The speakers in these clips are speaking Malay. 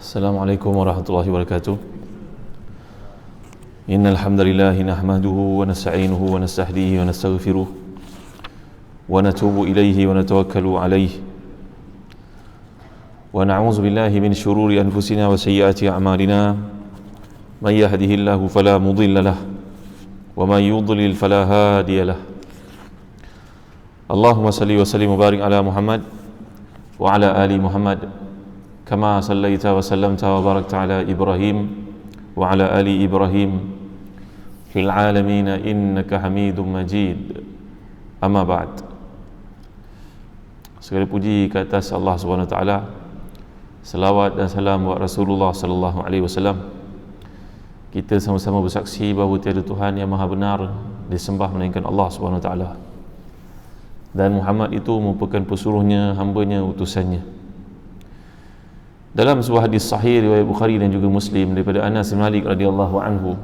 Assalamualaikum warahmatullahi wabarakatuh. Innal hamdalillah nahmaduhu wa nasta'inuhu wa nastahdihi wa nastaghfiruh wa natubu ilayhi wa natawakkalu alayhi wa na'udzu billahi min shururi anfusina wa sayyiati a'malina. May yahdihillahu fala mudilla lahu wa may yudlil fala hadiya lahu. Allahumma salli wa sallim wa barik ala Muhammad wa ala ali Muhammad kama sallaita wa sallamta wa barakta ala Ibrahim wa ala ali Ibrahim fil alamin innaka Hamidum Majid. Amma ba'd. Segala puji ke atas Allah Subhanahu wa taala. Selawat dan salam buat Rasulullah sallallahu alaihi wasallam. Kita sama-sama bersaksi bahawa tiada Tuhan yang maha benar disembah melainkan Allah Subhanahu wa taala. Dan Muhammad itu merupakan pesuruhnya, hambanya, utusannya. Dalam sebuah hadis sahih riwayat Bukhari dan juga Muslim daripada Anas bin Malik radhiyallahu anhu,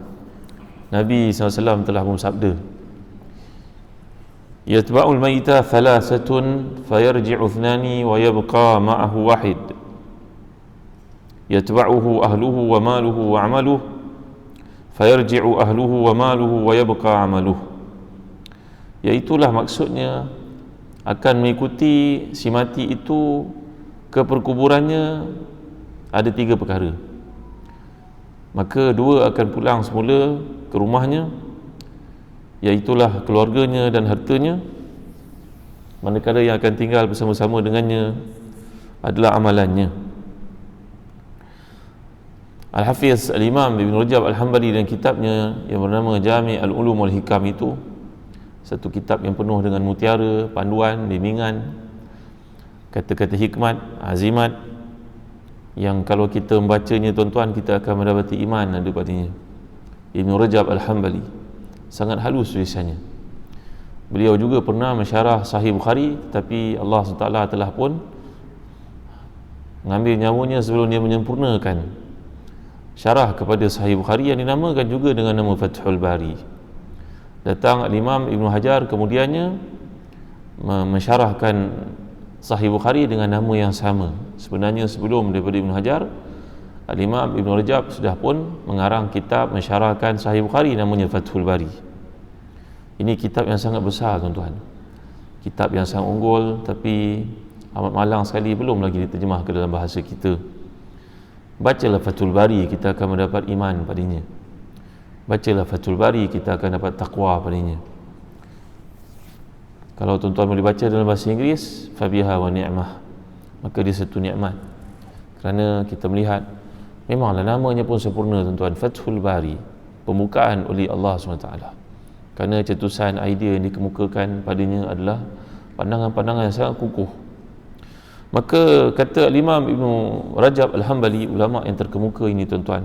Nabi SAW telah bersabda, "Yatba'ul mayta thalathatun fayarji'u ithnani wa yabqa ma'ahu wahid. Yatba'uhu ahluhu wa maluhu wa 'amaluhu fayarji'u ahluhu wa maluhu wa yabqa 'amaluhu." Iaitulah maksudnya akan mengikuti si mati itu ke perkuburannya ada 3 perkara. Maka 2 akan pulang semula ke rumahnya, iaitulah keluarganya dan hartanya, manakala yang akan tinggal bersama-sama dengannya adalah amalannya. Al-Hafiz Al-Imam Ibn Rajab Al-Hanbali dan kitabnya yang bernama Jami' Al-Ulum Wal-Hikam itu satu kitab yang penuh dengan mutiara, panduan, bimbingan, kata-kata hikmat, azimat, yang kalau kita membacanya tuan-tuan, kita akan mendapati iman ada padanya. Ibn Rajab Al-Hanbali sangat halus tulisannya. Beliau juga pernah mensyarah Sahih Bukhari, tapi Allah SWT telah pun mengambil nyawanya sebelum dia menyempurnakan syarah kepada Sahih Bukhari yang dinamakan juga dengan nama Fathul Bari. Datang Imam Ibn Hajar kemudiannya mensyarahkan Sahih Bukhari dengan nama yang sama. Sebenarnya sebelum daripada Ibn Hajar, Al-Imam Ibn Rajab sudah pun mengarang kitab mensyarahkan Sahih Bukhari namanya Fathul Bari. Ini kitab yang sangat besar tuan-tuan, kitab yang sangat unggul, tapi amat malang sekali belum lagi diterjemah ke dalam bahasa kita. Bacalah Fathul Bari, kita akan mendapat iman padanya. Bacalah Fathul Bari, kita akan dapat taqwa padanya. Kalau tuan-tuan boleh baca dalam bahasa Inggeris, fabiha wa ni'mah, maka dia satu nikmat. Kerana kita melihat memanglah namanya pun sempurna tuan-tuan, Fathul Bari, pembukaan oleh Allah SWT. Kerana cetusan idea yang dikemukakan padanya adalah pandangan-pandangan yang sangat kukuh. Maka kata Imam Ibn Rajab Al-Hanbali, ulama yang terkemuka ini tuan-tuan,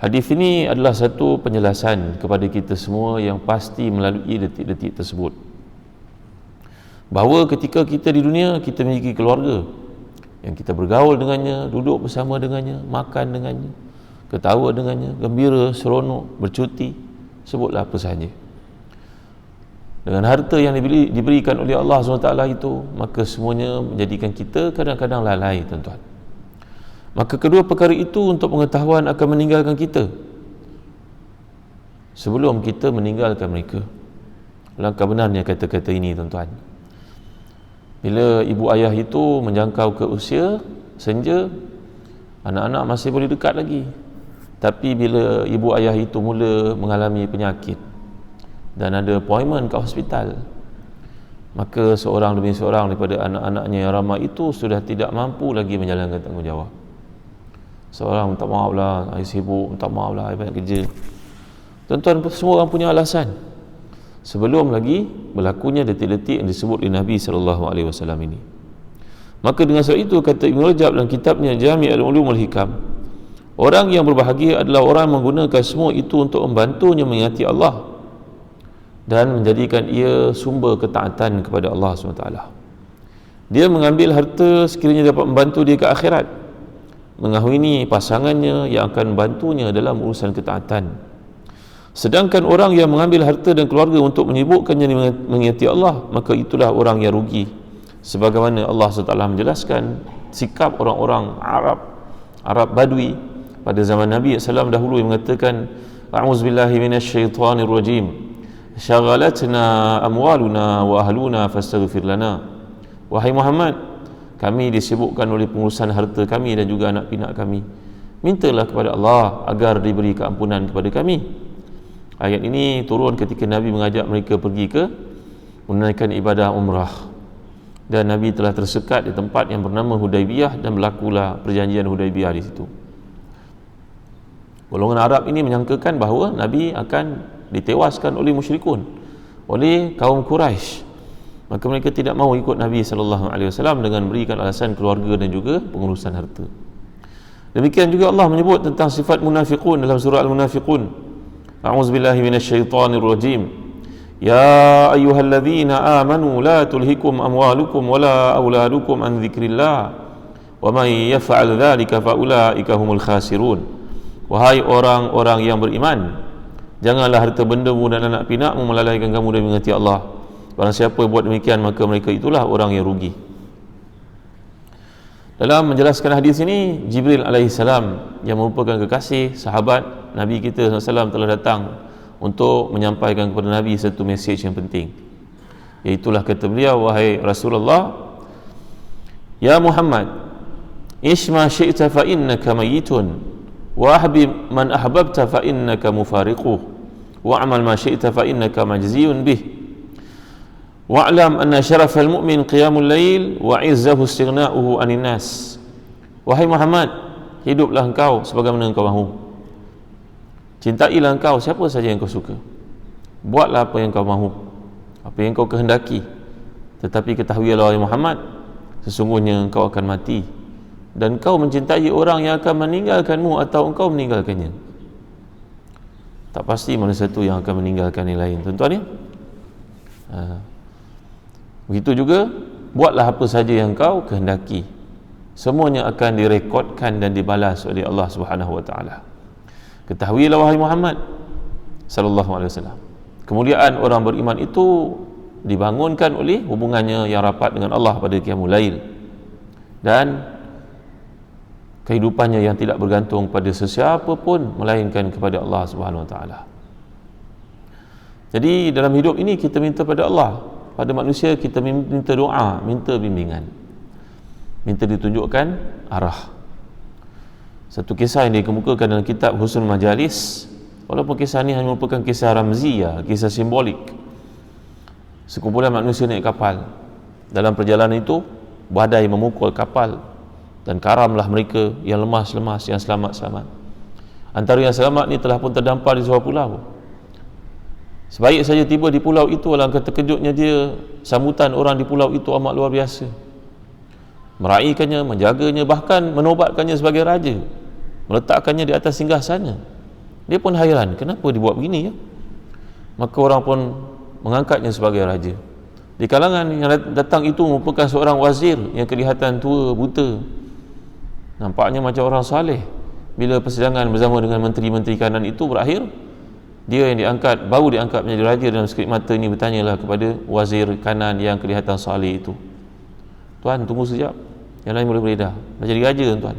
hadis ini adalah satu penjelasan kepada kita semua yang pasti melalui detik-detik tersebut, bahawa ketika kita di dunia, kita memiliki keluarga yang kita bergaul dengannya, duduk bersama dengannya, makan dengannya, ketawa dengannya, gembira, seronok, bercuti, sebutlah apa sahaja. Dengan harta yang diberikan oleh Allah SWT itu, maka semuanya menjadikan kita kadang-kadang lalai tuan-tuan. Maka kedua perkara itu untuk pengetahuan akan meninggalkan kita sebelum kita meninggalkan mereka. Langkah benarnya kata-kata ini tuan-tuan. Bila ibu ayah itu menjangkau ke usia senja, anak-anak masih boleh dekat lagi. Tapi bila ibu ayah itu mula mengalami penyakit dan ada appointment kat hospital, maka seorang demi seorang daripada anak-anaknya yang ramai itu sudah tidak mampu lagi menjalankan tanggungjawab. Seorang minta maaf lah, saya sibuk, minta maaf lah, saya banyak kerja. Tuan-tuan, semua orang punya alasan sebelum lagi berlakunya detik-detik yang disebut oleh Nabi SAW ini. Maka dengan sebab itu kata Ibn Rajab dalam kitabnya Jami' Al-Ulum Wal-Hikam, orang yang berbahagia adalah orang yang menggunakan semua itu untuk membantunya mengingati Allah dan menjadikan ia sumber ketaatan kepada Allah SWT. Dia mengambil harta sekiranya dapat membantu dia ke akhirat, mengahwini pasangannya yang akan membantunya dalam urusan ketaatan. Sedangkan orang yang mengambil harta dan keluarga untuk menyibukkannya mengingati Allah, maka itulah orang yang rugi. Sebagaimana Allah SWT menjelaskan sikap orang-orang Arab Arab Badui pada zaman Nabi SAW dahulu yang mengatakan, a'udzubillahi minasyaitonir rajim, syaghalatna amwaluna wa ahluna fastaghfir lana. Wahai Muhammad, kami disibukkan oleh pengurusan harta kami dan juga anak pinak kami, mintalah kepada Allah agar diberi keampunan kepada kami. Ayat ini turun ketika Nabi mengajak mereka pergi ke menunaikan ibadah umrah, dan Nabi telah tersekat di tempat yang bernama Hudaibiyah dan berlakulah perjanjian Hudaibiyah di situ. Golongan Arab ini menyangkakan bahawa Nabi akan ditewaskan oleh musyrikun, oleh kaum Quraisy. Maka mereka tidak mahu ikut Nabi SAW dengan memberikan alasan keluarga dan juga pengurusan harta. Demikian juga Allah menyebut tentang sifat munafiqun dalam surah Al-Munafiqun. A'udzubillahi minasyaitonir rajim. Ya ayyuhalladzina amanu la tulhikum amwalukum wala auladukum an dzikrillah wa may yaf'al dzalika fa ulaika humul khasirun. Wahai orang-orang yang beriman, janganlah harta bendamu dan anak pinakmu melalaikan kamu dari mengasihi Allah. Barang siapa buat demikian, maka mereka itulah orang yang rugi. Dalam menjelaskan hadis ini, Jibril alaihissalam yang merupakan kekasih sahabat Nabi kita SAW telah datang untuk menyampaikan kepada Nabi satu mesej yang penting. Iaitulah kata beliau, wahai Rasulullah, ya Muhammad, ishma syi'ta fa innaka mayyitun wa ahbib man ahbabta fa innaka mufariquh wa amal ma syi'ta fa innaka majziyun bih. Wa'lam anna syarafal mu'min qiyamul lail wa 'izzahu istighna'uhu 'anil nas. Wahai Muhammad, hiduplah engkau sebagaimana engkau mahu. Cintailah engkau siapa saja yang kau suka. Buatlah apa yang kau mahu, apa yang kau kehendaki. Tetapi ketahuilah wahai Muhammad, sesungguhnya engkau akan mati dan engkau mencintai orang yang akan meninggalkanmu atau engkau meninggalkannya. Tak pasti mana satu yang akan meninggalkan yang lain, tuan-tuan ya. Begitu juga, buatlah apa saja yang kau kehendaki, semuanya akan direkodkan dan dibalas oleh Allah Subhanahu wa taala. Ketahuilah wahai Muhammad sallallahu alaihi wasallam, kemuliaan orang beriman itu dibangunkan oleh hubungannya yang rapat dengan Allah pada qiyamul lail, dan kehidupannya yang tidak bergantung pada sesiapa pun melainkan kepada Allah Subhanahu wa taala. Jadi dalam hidup ini kita minta pada Allah, pada manusia kita minta doa, minta bimbingan, minta ditunjukkan arah. Satu kisah yang dikemukakan dalam kitab Husnul Majalis, walaupun kisah ini hanya merupakan kisah ramziyah, kisah simbolik. Sekumpulan manusia naik kapal. Dalam perjalanan itu, badai memukul kapal dan karamlah mereka yang lemas-lemas, yang selamat-selamat. Antara yang selamat ni telah pun terdampar di sebuah pulau. Sebaik saja tiba di pulau itu, alangkah terkejutnya dia, sambutan orang di pulau itu amat luar biasa. Meraihkannya, menjaganya, bahkan menobatkannya sebagai raja, meletakkannya di atas singgasana. Dia pun hairan, kenapa dibuat begini ya? Maka orang pun mengangkatnya sebagai raja. Di kalangan yang datang itu merupakan seorang wazir yang kelihatan tua, buta, nampaknya macam orang saleh. Bila persidangan bersama dengan menteri-menteri kanan itu berakhir, dia yang diangkat, baru diangkat menjadi raja, dalam sekelip mata ini bertanyalah kepada wazir kanan yang kelihatan saleh itu, tuan tunggu sekejap, yang lain boleh beredar, dah jadi raja tuan.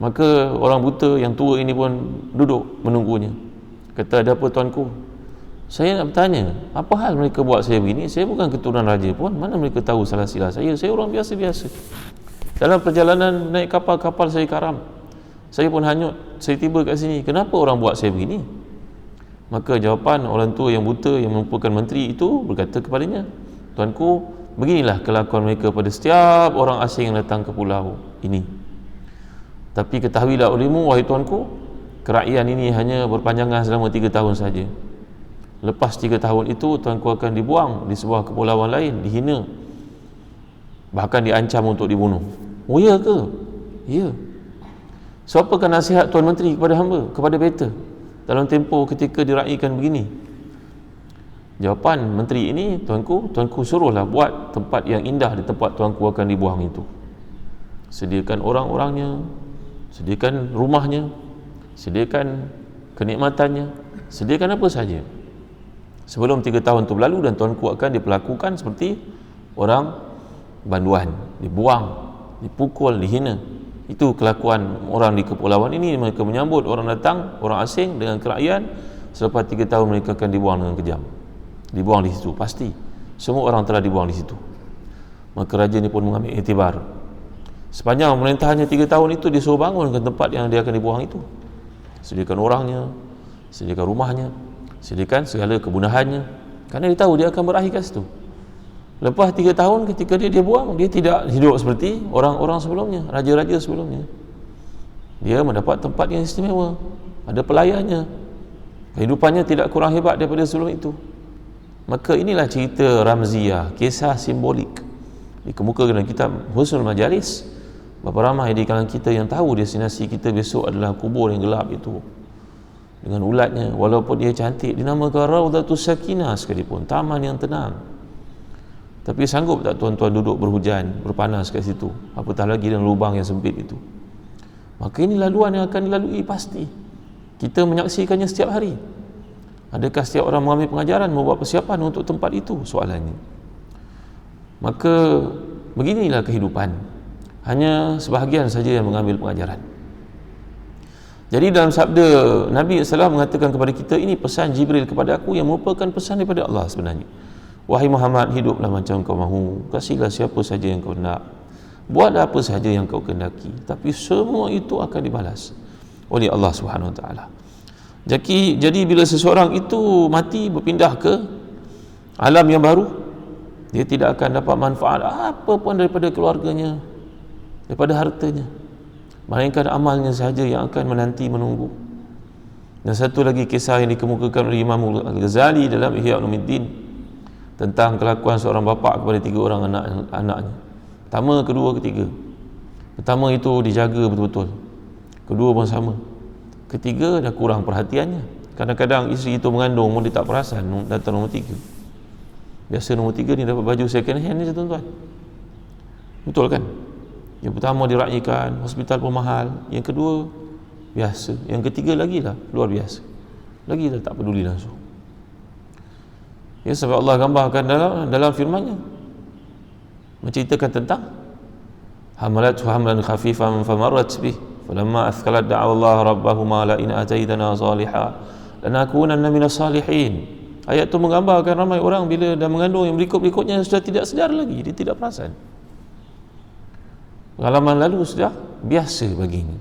Maka orang buta yang tua ini pun duduk menunggunya. Kata, ada apa tuanku? Saya nak bertanya, apa hal mereka buat saya begini? Saya bukan keturunan raja pun, mana mereka tahu salah silap saya orang biasa-biasa. Dalam perjalanan naik kapal saya karam, saya pun hanyut, saya tiba kat sini, kenapa orang buat saya begini? Maka jawapan orang tua yang buta yang merupakan menteri itu berkata kepadanya, tuanku, beginilah kelakuan mereka pada setiap orang asing yang datang ke pulau ini. Tapi ketahuilah olehmu, wahai tuanku, kerajaan ini hanya berpanjangan selama 3 tahun saja. Lepas 3 tahun itu, tuanku akan dibuang di sebuah kepulauan lain, dihina, bahkan diancam untuk dibunuh. Oh ya ke? Ya. So apakah nasihat Tuan Menteri kepada hamba, kepada beta dalam tempoh ketika diraihkan begini? Jawapan menteri ini, tuanku suruhlah buat tempat yang indah di tempat tuanku akan dibuang itu. Sediakan orang-orangnya, sediakan rumahnya, sediakan kenikmatannya, sediakan apa saja. Sebelum 3 tahun itu berlalu, dan tuanku akan diperlakukan seperti orang banduan, dibuang, dipukul, dihina. Itu kelakuan orang di kepulauan ini. Mereka menyambut orang datang, orang asing dengan kerakyaan. Selepas 3 tahun mereka akan dibuang dengan kejam. Dibuang di situ, pasti. Semua orang telah dibuang di situ. Maka raja ni pun mengambil iktibar. Sepanjang pemerintahannya 3 tahun itu, dia suruh bangunkan tempat yang dia akan dibuang itu. Sediakan orangnya, sediakan rumahnya, sediakan segala kemudahannya. Kerana dia tahu dia akan berakhir kat situ. Lepas 3 tahun ketika dia buang, dia tidak hidup seperti orang-orang sebelumnya, raja-raja sebelumnya. Dia mendapat tempat yang istimewa, ada pelayannya. Kehidupannya tidak kurang hebat daripada sebelum itu. Maka inilah cerita ramziah, kisah simbolik dikemukakan dalam kitab Husnul Majalis. Berapa ramai di kalangan kita yang tahu destinasi kita besok adalah kubur yang gelap itu, dengan ulatnya, walaupun dia cantik, dinamakan Raudhatus Sakinah sekalipun, taman yang tenang. Tapi sanggup tak tuan-tuan duduk berhujan, berpanas kat situ, apatah lagi dalam lubang yang sempit itu? Maka ini laluan yang akan dilalui pasti. Kita menyaksikannya setiap hari. Adakah setiap orang mengambil pengajaran, membuat persiapan untuk tempat itu? Soalannya. Maka beginilah kehidupan. Hanya sebahagian saja yang mengambil pengajaran. Jadi dalam sabda Nabi SAW mengatakan kepada kita, ini pesan Jibril kepada aku yang merupakan pesan daripada Allah sebenarnya. Wahai Muhammad, hiduplah macam kau mahu, kasihlah siapa saja yang kau nak, buatlah apa saja yang kau kehendaki, tapi semua itu akan dibalas oleh Allah Subhanahu Wa Taala. Jadi bila seseorang itu mati berpindah ke alam yang baru, dia tidak akan dapat manfaat apa pun daripada keluarganya, daripada hartanya, melainkan amalnya sahaja yang akan menanti menunggu. Dan satu lagi kisah yang dikemukakan oleh Imam Al-Ghazali dalam Ihya Ulumuddin tentang kelakuan seorang bapa kepada 3 orang anaknya. Pertama, kedua, ketiga. Pertama itu dijaga betul-betul, kedua pun sama, ketiga dah kurang perhatiannya. Kadang-kadang isteri itu mengandung pun dia tak perasan datang nombor 3. Biasa nombor 3 ni dapat baju second hand je tuan-tuan, betul kan? Yang pertama diraihkan, hospital pun mahal. Yang kedua biasa, yang ketiga lagi lah luar biasa, lagi dah tak peduli langsung. Ya, sebab Allah gambarkan dalam firman-Nya, menceritakan tentang hamalathu hamlan khafifan famarrat bih falamma athqalat da'a Allah rabbahuma la in ataitana salihah lanakunanna minas salihin. Ayat itu menggambarkan ramai orang bila dah mengandung, yang berikut-berikutnya sudah tidak sedar lagi, dia tidak perasan. Pengalaman lalu sudah biasa baginya.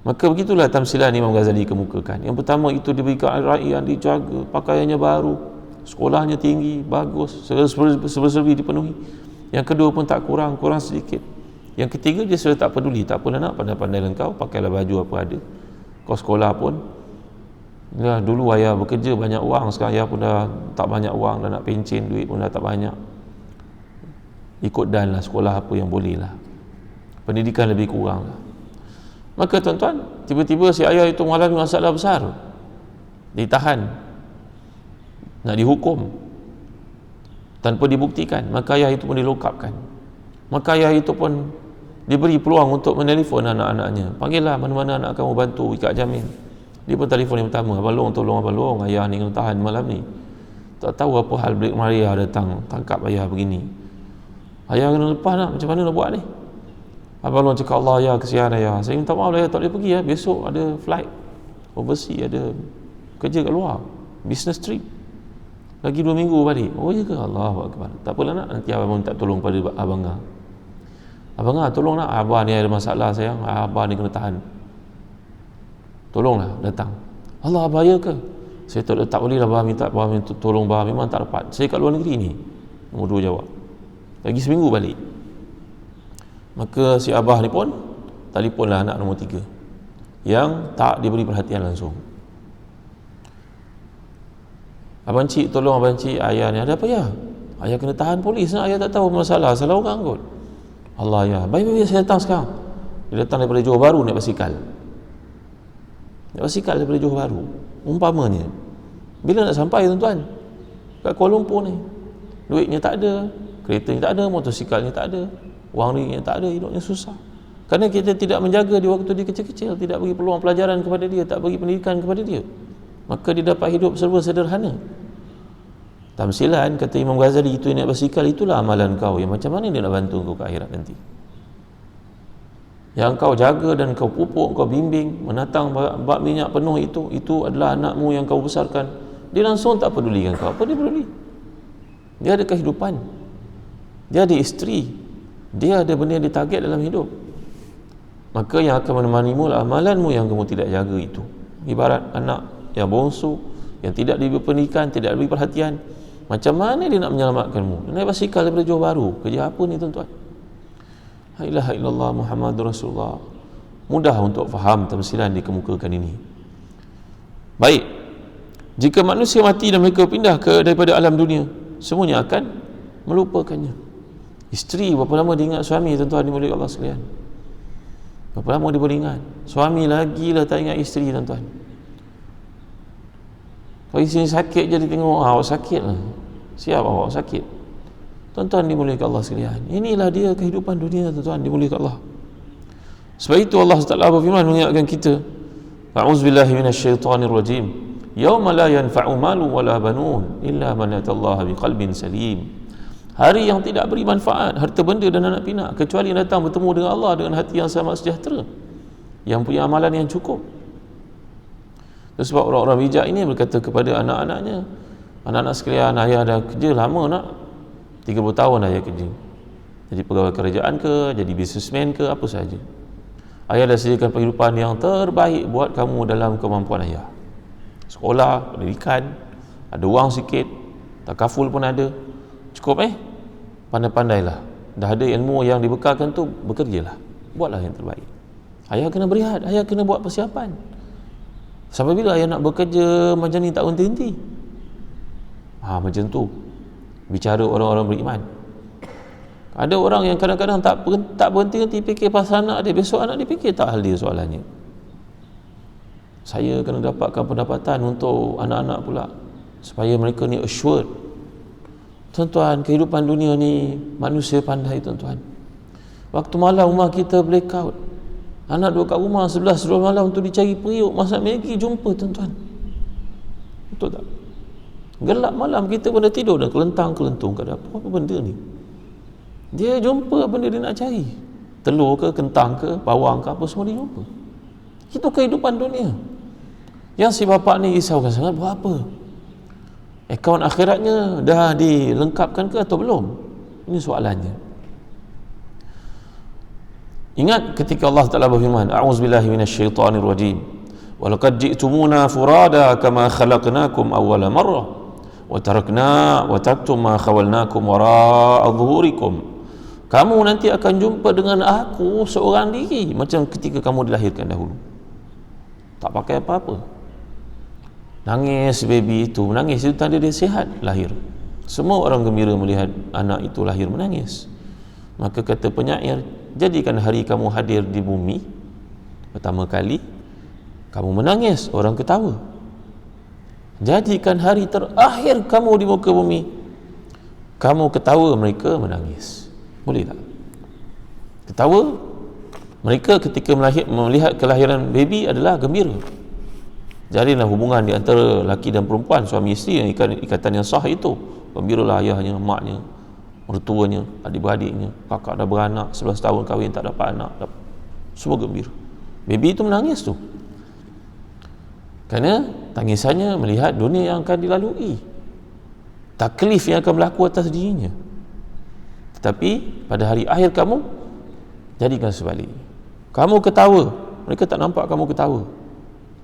Maka begitulah tamsilan Imam Ghazali kemukakan. Yang pertama itu diberikan rakyat, dijaga, pakaiannya baru, sekolahnya tinggi, bagus, serba-serbi dipenuhi. Yang kedua pun tak kurang sedikit. Yang ketiga dia sudah tak peduli, tak apalah nak, pandai-pandai engkau, pakailah baju apa ada. Kau sekolah pun, ya, dulu ayah bekerja banyak wang, sekarang ayah pun dah tak banyak wang, dah nak pencen, duit pun dah tak banyak. Ikut dan lah sekolah apa yang boleh lah, pendidikan lebih kurang lah. Maka tuan-tuan, tiba-tiba si ayah itu mengalami masalah besar, ditahan, nak dihukum tanpa dibuktikan. Maka ayah itu pun dilokapkan. Maka ayah itu pun diberi peluang untuk menelefon anak-anaknya, panggillah mana-mana anak kamu bantu ikat jamin. Dia pun telefon yang pertama, abang long, tolong abang long, ayah ni kena tahan malam ni, tak tahu apa hal Black Maria datang tangkap ayah begini. Ayah kena lepas nak, macam mana nak buat ni? Abang long cakap, Allah ayah, kesian ayah, saya minta maaf ayah tak boleh pergi ya, besok ada flight overseas, ada kerja kat luar, business trip, lagi 2 minggu balik. Oh ya ke? Allahu Akbar. Tak apalah nak, nanti abang minta tolong pada abang. Abang tolong nak, abang ni ada masalah sayang, abang ni kena tahan, tolonglah datang. Allah, abang ya ke? Saya tak boleh lah abang, minta tolong abang, memang tak dapat, saya kat luar negeri ni. Nombor 2 jawab, lagi seminggu balik. Maka si abah ni pun telefonlah anak nombor 3 yang tak diberi perhatian langsung. Abang cik, tolong abang cik, ayah ni ada apa ya? Ayah kena tahan polis nak, ayah tak tahu masalah, salah orang kot. Allah ya, baik saya datang sekarang. Dia datang daripada Johor Bahru naik basikal. Naik basikal daripada Johor Bahru. Umpamanya, bila nak sampai tuan-tuan kat Kuala Lumpur ni, duitnya tak ada, keretanya tak ada, motosikalnya tak ada, wang ringgitnya tak ada, hidupnya susah. Kerana kita tidak menjaga di waktu dia kecil-kecil, tidak bagi peluang pelajaran kepada dia, tak bagi pendidikan kepada dia, maka dia dapat hidup serba sederhana. Tamsilan kata Imam Ghazali, itu yang naik basikal itulah amalan kau, yang macam mana dia nak bantu kau ke akhirat nanti. yang kau jaga dan kau pupuk, kau bimbing, menatang bak minyak penuh itu adalah anakmu yang kau besarkan. Dia langsung tak pedulikan kau. Apa dia peduli? Dia ada kehidupan, dia ada isteri, dia ada benda yang ditarget dalam hidup. Maka yang akan menemanimu adalah amalanmu yang kamu tidak jaga itu. Ibarat anak yang bongsu, yang tidak diberi pendidikan, tidak diberi perhatian, macam mana dia nak menyelamatkanmu? Dia naik basikal daripada Johor Bahru. Kerja apa ni tuan-tuan? La ilaha illallah Muhammadur Rasulullah. Mudah untuk faham tamsilan dikemukakan ini. Baik, jika manusia mati dan mereka pindah daripada alam dunia, semuanya akan melupakannya. Isteri berapa lama dia ingat suami, tuan-tuan dimuliakan Allah sekalian? Berapa lama dia boleh ingat? Suami lagi lah tak ingat isteri, tuan-tuan. Kalau isteri sakit je dia tengok, awak sakit lah, siap awak sakit. Tuan-tuan dimuliakan Allah sekalian, inilah dia kehidupan dunia, tuan-tuan dimuliakan Allah. Sebab itu Allah SWT berfirman mengingatkan kita, a'udzubillahi minasyaitonirrajim, yauma la yanfa'u malu wala banun illa man atallaha biqalbin salim. Hari yang tidak beri manfaat harta benda dan anak pinak kecuali yang datang bertemu dengan Allah dengan hati yang sama sejahtera, yang punya amalan yang cukup. Sebab orang-orang bijak ini berkata kepada anak-anaknya, anak-anak sekalian, ayah dah kerja lama nak, 30 tahun ayah kerja, jadi pegawai kerajaan ke, jadi businessman ke, apa sahaja. Ayah dah sediakan penghidupan yang terbaik buat kamu dalam kemampuan ayah. Sekolah, pendidikan, ada wang sikit, takaful pun ada, cukup pandai-pandailah, dah ada ilmu yang dibekalkan tu, bekerjalah, buatlah yang terbaik. Ayah kena berehat, ayah kena buat persiapan. Sampai bila ayah nak bekerja macam ni tak henti-henti? Macam tu bicara orang-orang beriman. Ada orang yang kadang-kadang tak berhenti-henti fikir pasal anak dia, besok anak dia fikir tak hal dia soalannya. Saya kena dapatkan pendapatan untuk anak-anak pula, supaya mereka ni assured. Tuan-tuan, kehidupan dunia ni manusia pandai, tuan-tuan. Waktu malam rumah kita blackout, anak duduk kat rumah 11-12 malam tu dicari periuk, masak Maggi, jumpa, tuan-tuan. Betul tak? Gelap malam kita pada tidur dan kelentang-kelentung kat dapur. Apa benda ni? Dia jumpa benda dia nak cari, telur ke, kentang ke, bawang ke, apa semua dia jumpa. Itu kehidupan dunia. Yang si bapa ni risaukan sangat, buat apa? Akaun akhiratnya dah dilengkapkan ke atau belum? Ini soalannya. Ingat ketika Allah Ta'ala berfirman, a'udzubillahi minasyaitonirrajim, walaqad ji'tumuna furada kama khalaqnakum awwala marrah wa taraktum ma khawalnakum wara'a dhuhurikum. Kamu nanti akan jumpa dengan aku seorang diri macam ketika kamu dilahirkan dahulu, tak pakai apa-apa. Nangis baby itu, menangis itu tanda dia sihat lahir. Semua orang gembira melihat anak itu lahir menangis. Maka kata penyair, jadikan hari kamu hadir di bumi pertama kali kamu menangis, orang ketawa. Jadikan hari terakhir kamu di muka bumi kamu ketawa, mereka menangis. Boleh tak? Ketawa mereka ketika melihat kelahiran baby adalah gembira. Jadilah hubungan di antara lelaki dan perempuan, suami isteri, yang ikatan yang sah itu. Gembiralah ayahnya, maknya, mertuanya, adik-beradiknya, kakak dah beranak, 11 tahun kahwin tak dapat anak, semua gembira. Baby itu menangis tu kerana tangisannya melihat dunia yang akan dilalui, taklif yang akan berlaku atas dirinya. Tetapi pada hari akhir kamu jadikan sebalik. Kamu ketawa, mereka tak nampak kamu ketawa,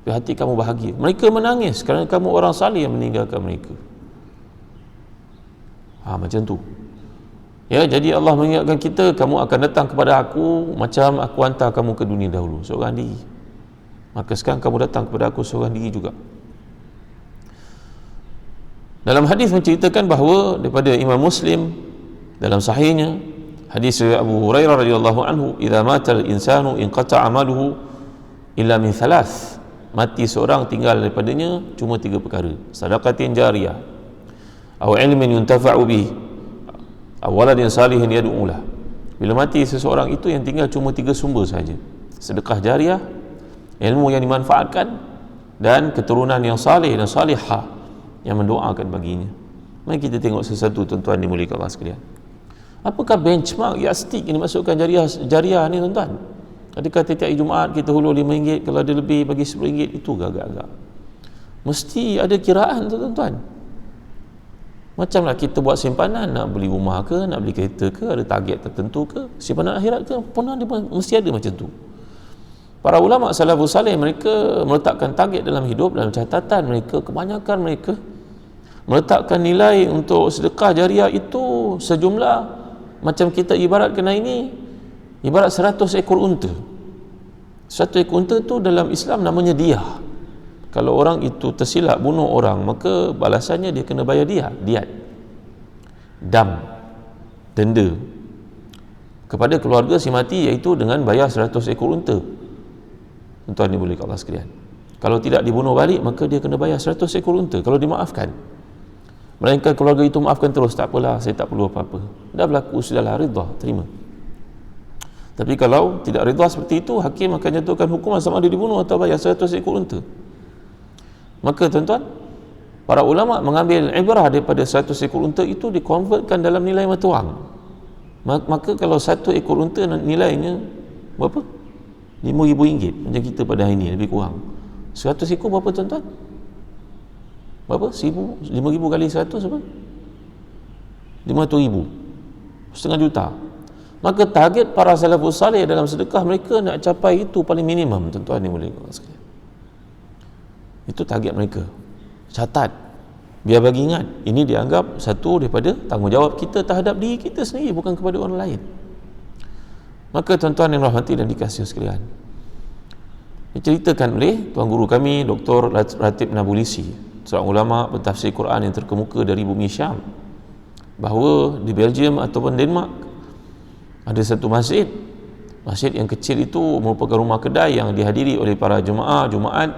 tapi hati kamu bahagia. Mereka menangis kerana kamu orang saleh yang meninggalkan mereka. Macam tu. Ya, jadi Allah mengingatkan kita, kamu akan datang kepada aku macam aku hantar kamu ke dunia dahulu, seorang diri. Maka sekarang kamu datang kepada aku seorang diri juga. Dalam hadis menceritakan bahawa daripada Imam Muslim dalam sahihnya, hadis Abu Hurairah radhiyallahu anhu, idza matal insanu inqata amaluhu illa min thalath. Mati seorang tinggal daripadanya cuma 3 perkara: sedekatin jariyah, aw ilmin yuntafa'u bih, aw waladin salihin yad'u lah. Bila mati seseorang itu yang tinggal cuma 3 sumber saja: sedekah jariah, ilmu yang dimanfaatkan, dan keturunan yang saleh dan salihah yang mendoakan baginya. Mari kita tengok sesuatu, tuan-tuan dimuliakan Allah sekalian. Apakah benchmark yastik yang dimasukkan jariah ni, tuan-tuan? Adakah tiap Jumaat kita hulur RM5, kalau ada lebih bagi RM10? Itu agak-agak. Mesti ada kiraan tu tuan-tuan. Macamlah kita buat simpanan, nak beli rumah ke, nak beli kereta ke, ada target tertentu ke, simpanan akhirat ke, pun ada, mesti ada macam tu. Para ulama salafus salih, mereka meletakkan target dalam hidup, dalam catatan mereka, kebanyakan mereka meletakkan nilai untuk sedekah jariah itu sejumlah, macam kita ibaratkan ini, ibarat 100 ekor unta. 100 ekor unta tu dalam Islam namanya diyah. Kalau orang itu tersilap bunuh orang, maka balasannya dia kena bayar diat, dam, denda kepada keluarga si mati, iaitu dengan bayar 100 ekor unta. Tuan-tuan ni boleh kat Allah sekalian, kalau tidak dibunuh balik, maka dia kena bayar 100 ekor unta kalau dimaafkan. Melainkan keluarga itu maafkan terus, tak apalah, saya tak perlu apa-apa, dah berlaku, sudahlah, redha, terima. Tapi kalau tidak redha seperti itu, hakim akan jatuhkan hukuman sama ada dibunuh atau bayar 100 ekor unta. Maka tuan-tuan, para ulama mengambil ibrah daripada 100 ekor unta itu, dikonvertkan dalam nilai mata wang. Maka kalau 1 ekor unta nilainya berapa? RM5,000 macam kita pada hari ini, lebih kurang. 100 ekor berapa tuan-tuan? Berapa? 5,000 kali 100 apa? 500,000, setengah juta. Maka target para salafus salih dalam sedekah, mereka nak capai itu paling minimum, tuan-tuan ni boleh sekalian. Itu target mereka. Catat, biar bagi ingat, ini dianggap satu daripada tanggungjawab kita terhadap diri kita sendiri, bukan kepada orang lain. Maka tuan-tuan yang rahmati dan dikasihi sekalian, diceritakan oleh tuan guru kami Dr. Ratib Nabulisi, seorang ulama pentafsir Quran yang terkemuka dari bumi Syam, bahawa di Belgium ataupun Denmark ada satu masjid yang kecil itu merupakan rumah kedai yang dihadiri oleh para jemaah Jumaat,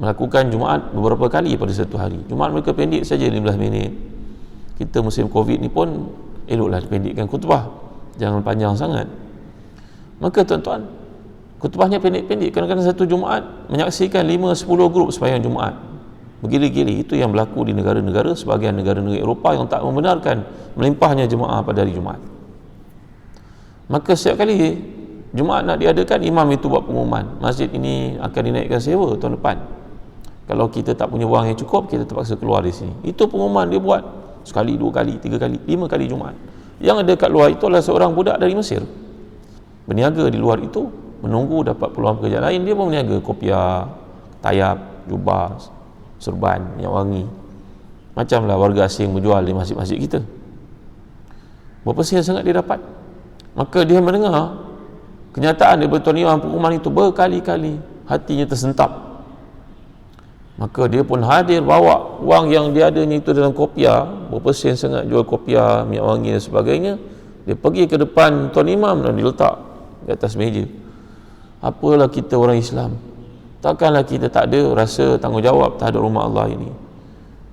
melakukan Jumaat beberapa kali pada satu hari. Jumaat mereka pendek saja, 15 minit. Kita musim Covid ni pun eloklah dipendekkan khutbah, jangan panjang sangat. Maka tuan-tuan, khutbahnya pendek-pendek. Kadang-kadang satu Jumaat menyaksikan 5-10 grup sembahyang Jumaat, bergili-gili. Itu yang berlaku di negara-negara, sebahagian negara-negara Eropah yang tak membenarkan melimpahnya jemaah pada hari Jumaat. Maka setiap kali Jumaat nak diadakan, imam itu buat pengumuman, masjid ini akan dinaikkan sewa tahun depan. Kalau kita tak punya wang yang cukup, kita terpaksa keluar di sini. Itu pengumuman dia buat sekali, 2 kali, 3 kali, 5 kali Jumaat. Yang ada kat luar itu adalah seorang budak dari Mesir, berniaga di luar itu, menunggu dapat peluang pekerjaan lain. Dia pun berniaga kopiah, tayap, jubah, serban, minyak wangi, macamlah warga asing menjual di masjid-masjid kita. Berapa sen sangat dia dapat. Maka dia mendengar kenyataan daripada tuan imam pengumuman itu berkali-kali, hatinya tersentap. Maka dia pun hadir, bawa wang yang dia adanya itu dalam kopiah, berapa sen sangat jual kopiah, minyak wangi dan sebagainya. Dia pergi ke depan tuan imam dan diletak di atas meja. Apalah kita orang Islam, takkanlah kita tak ada rasa tanggungjawab terhadap rumah Allah ini.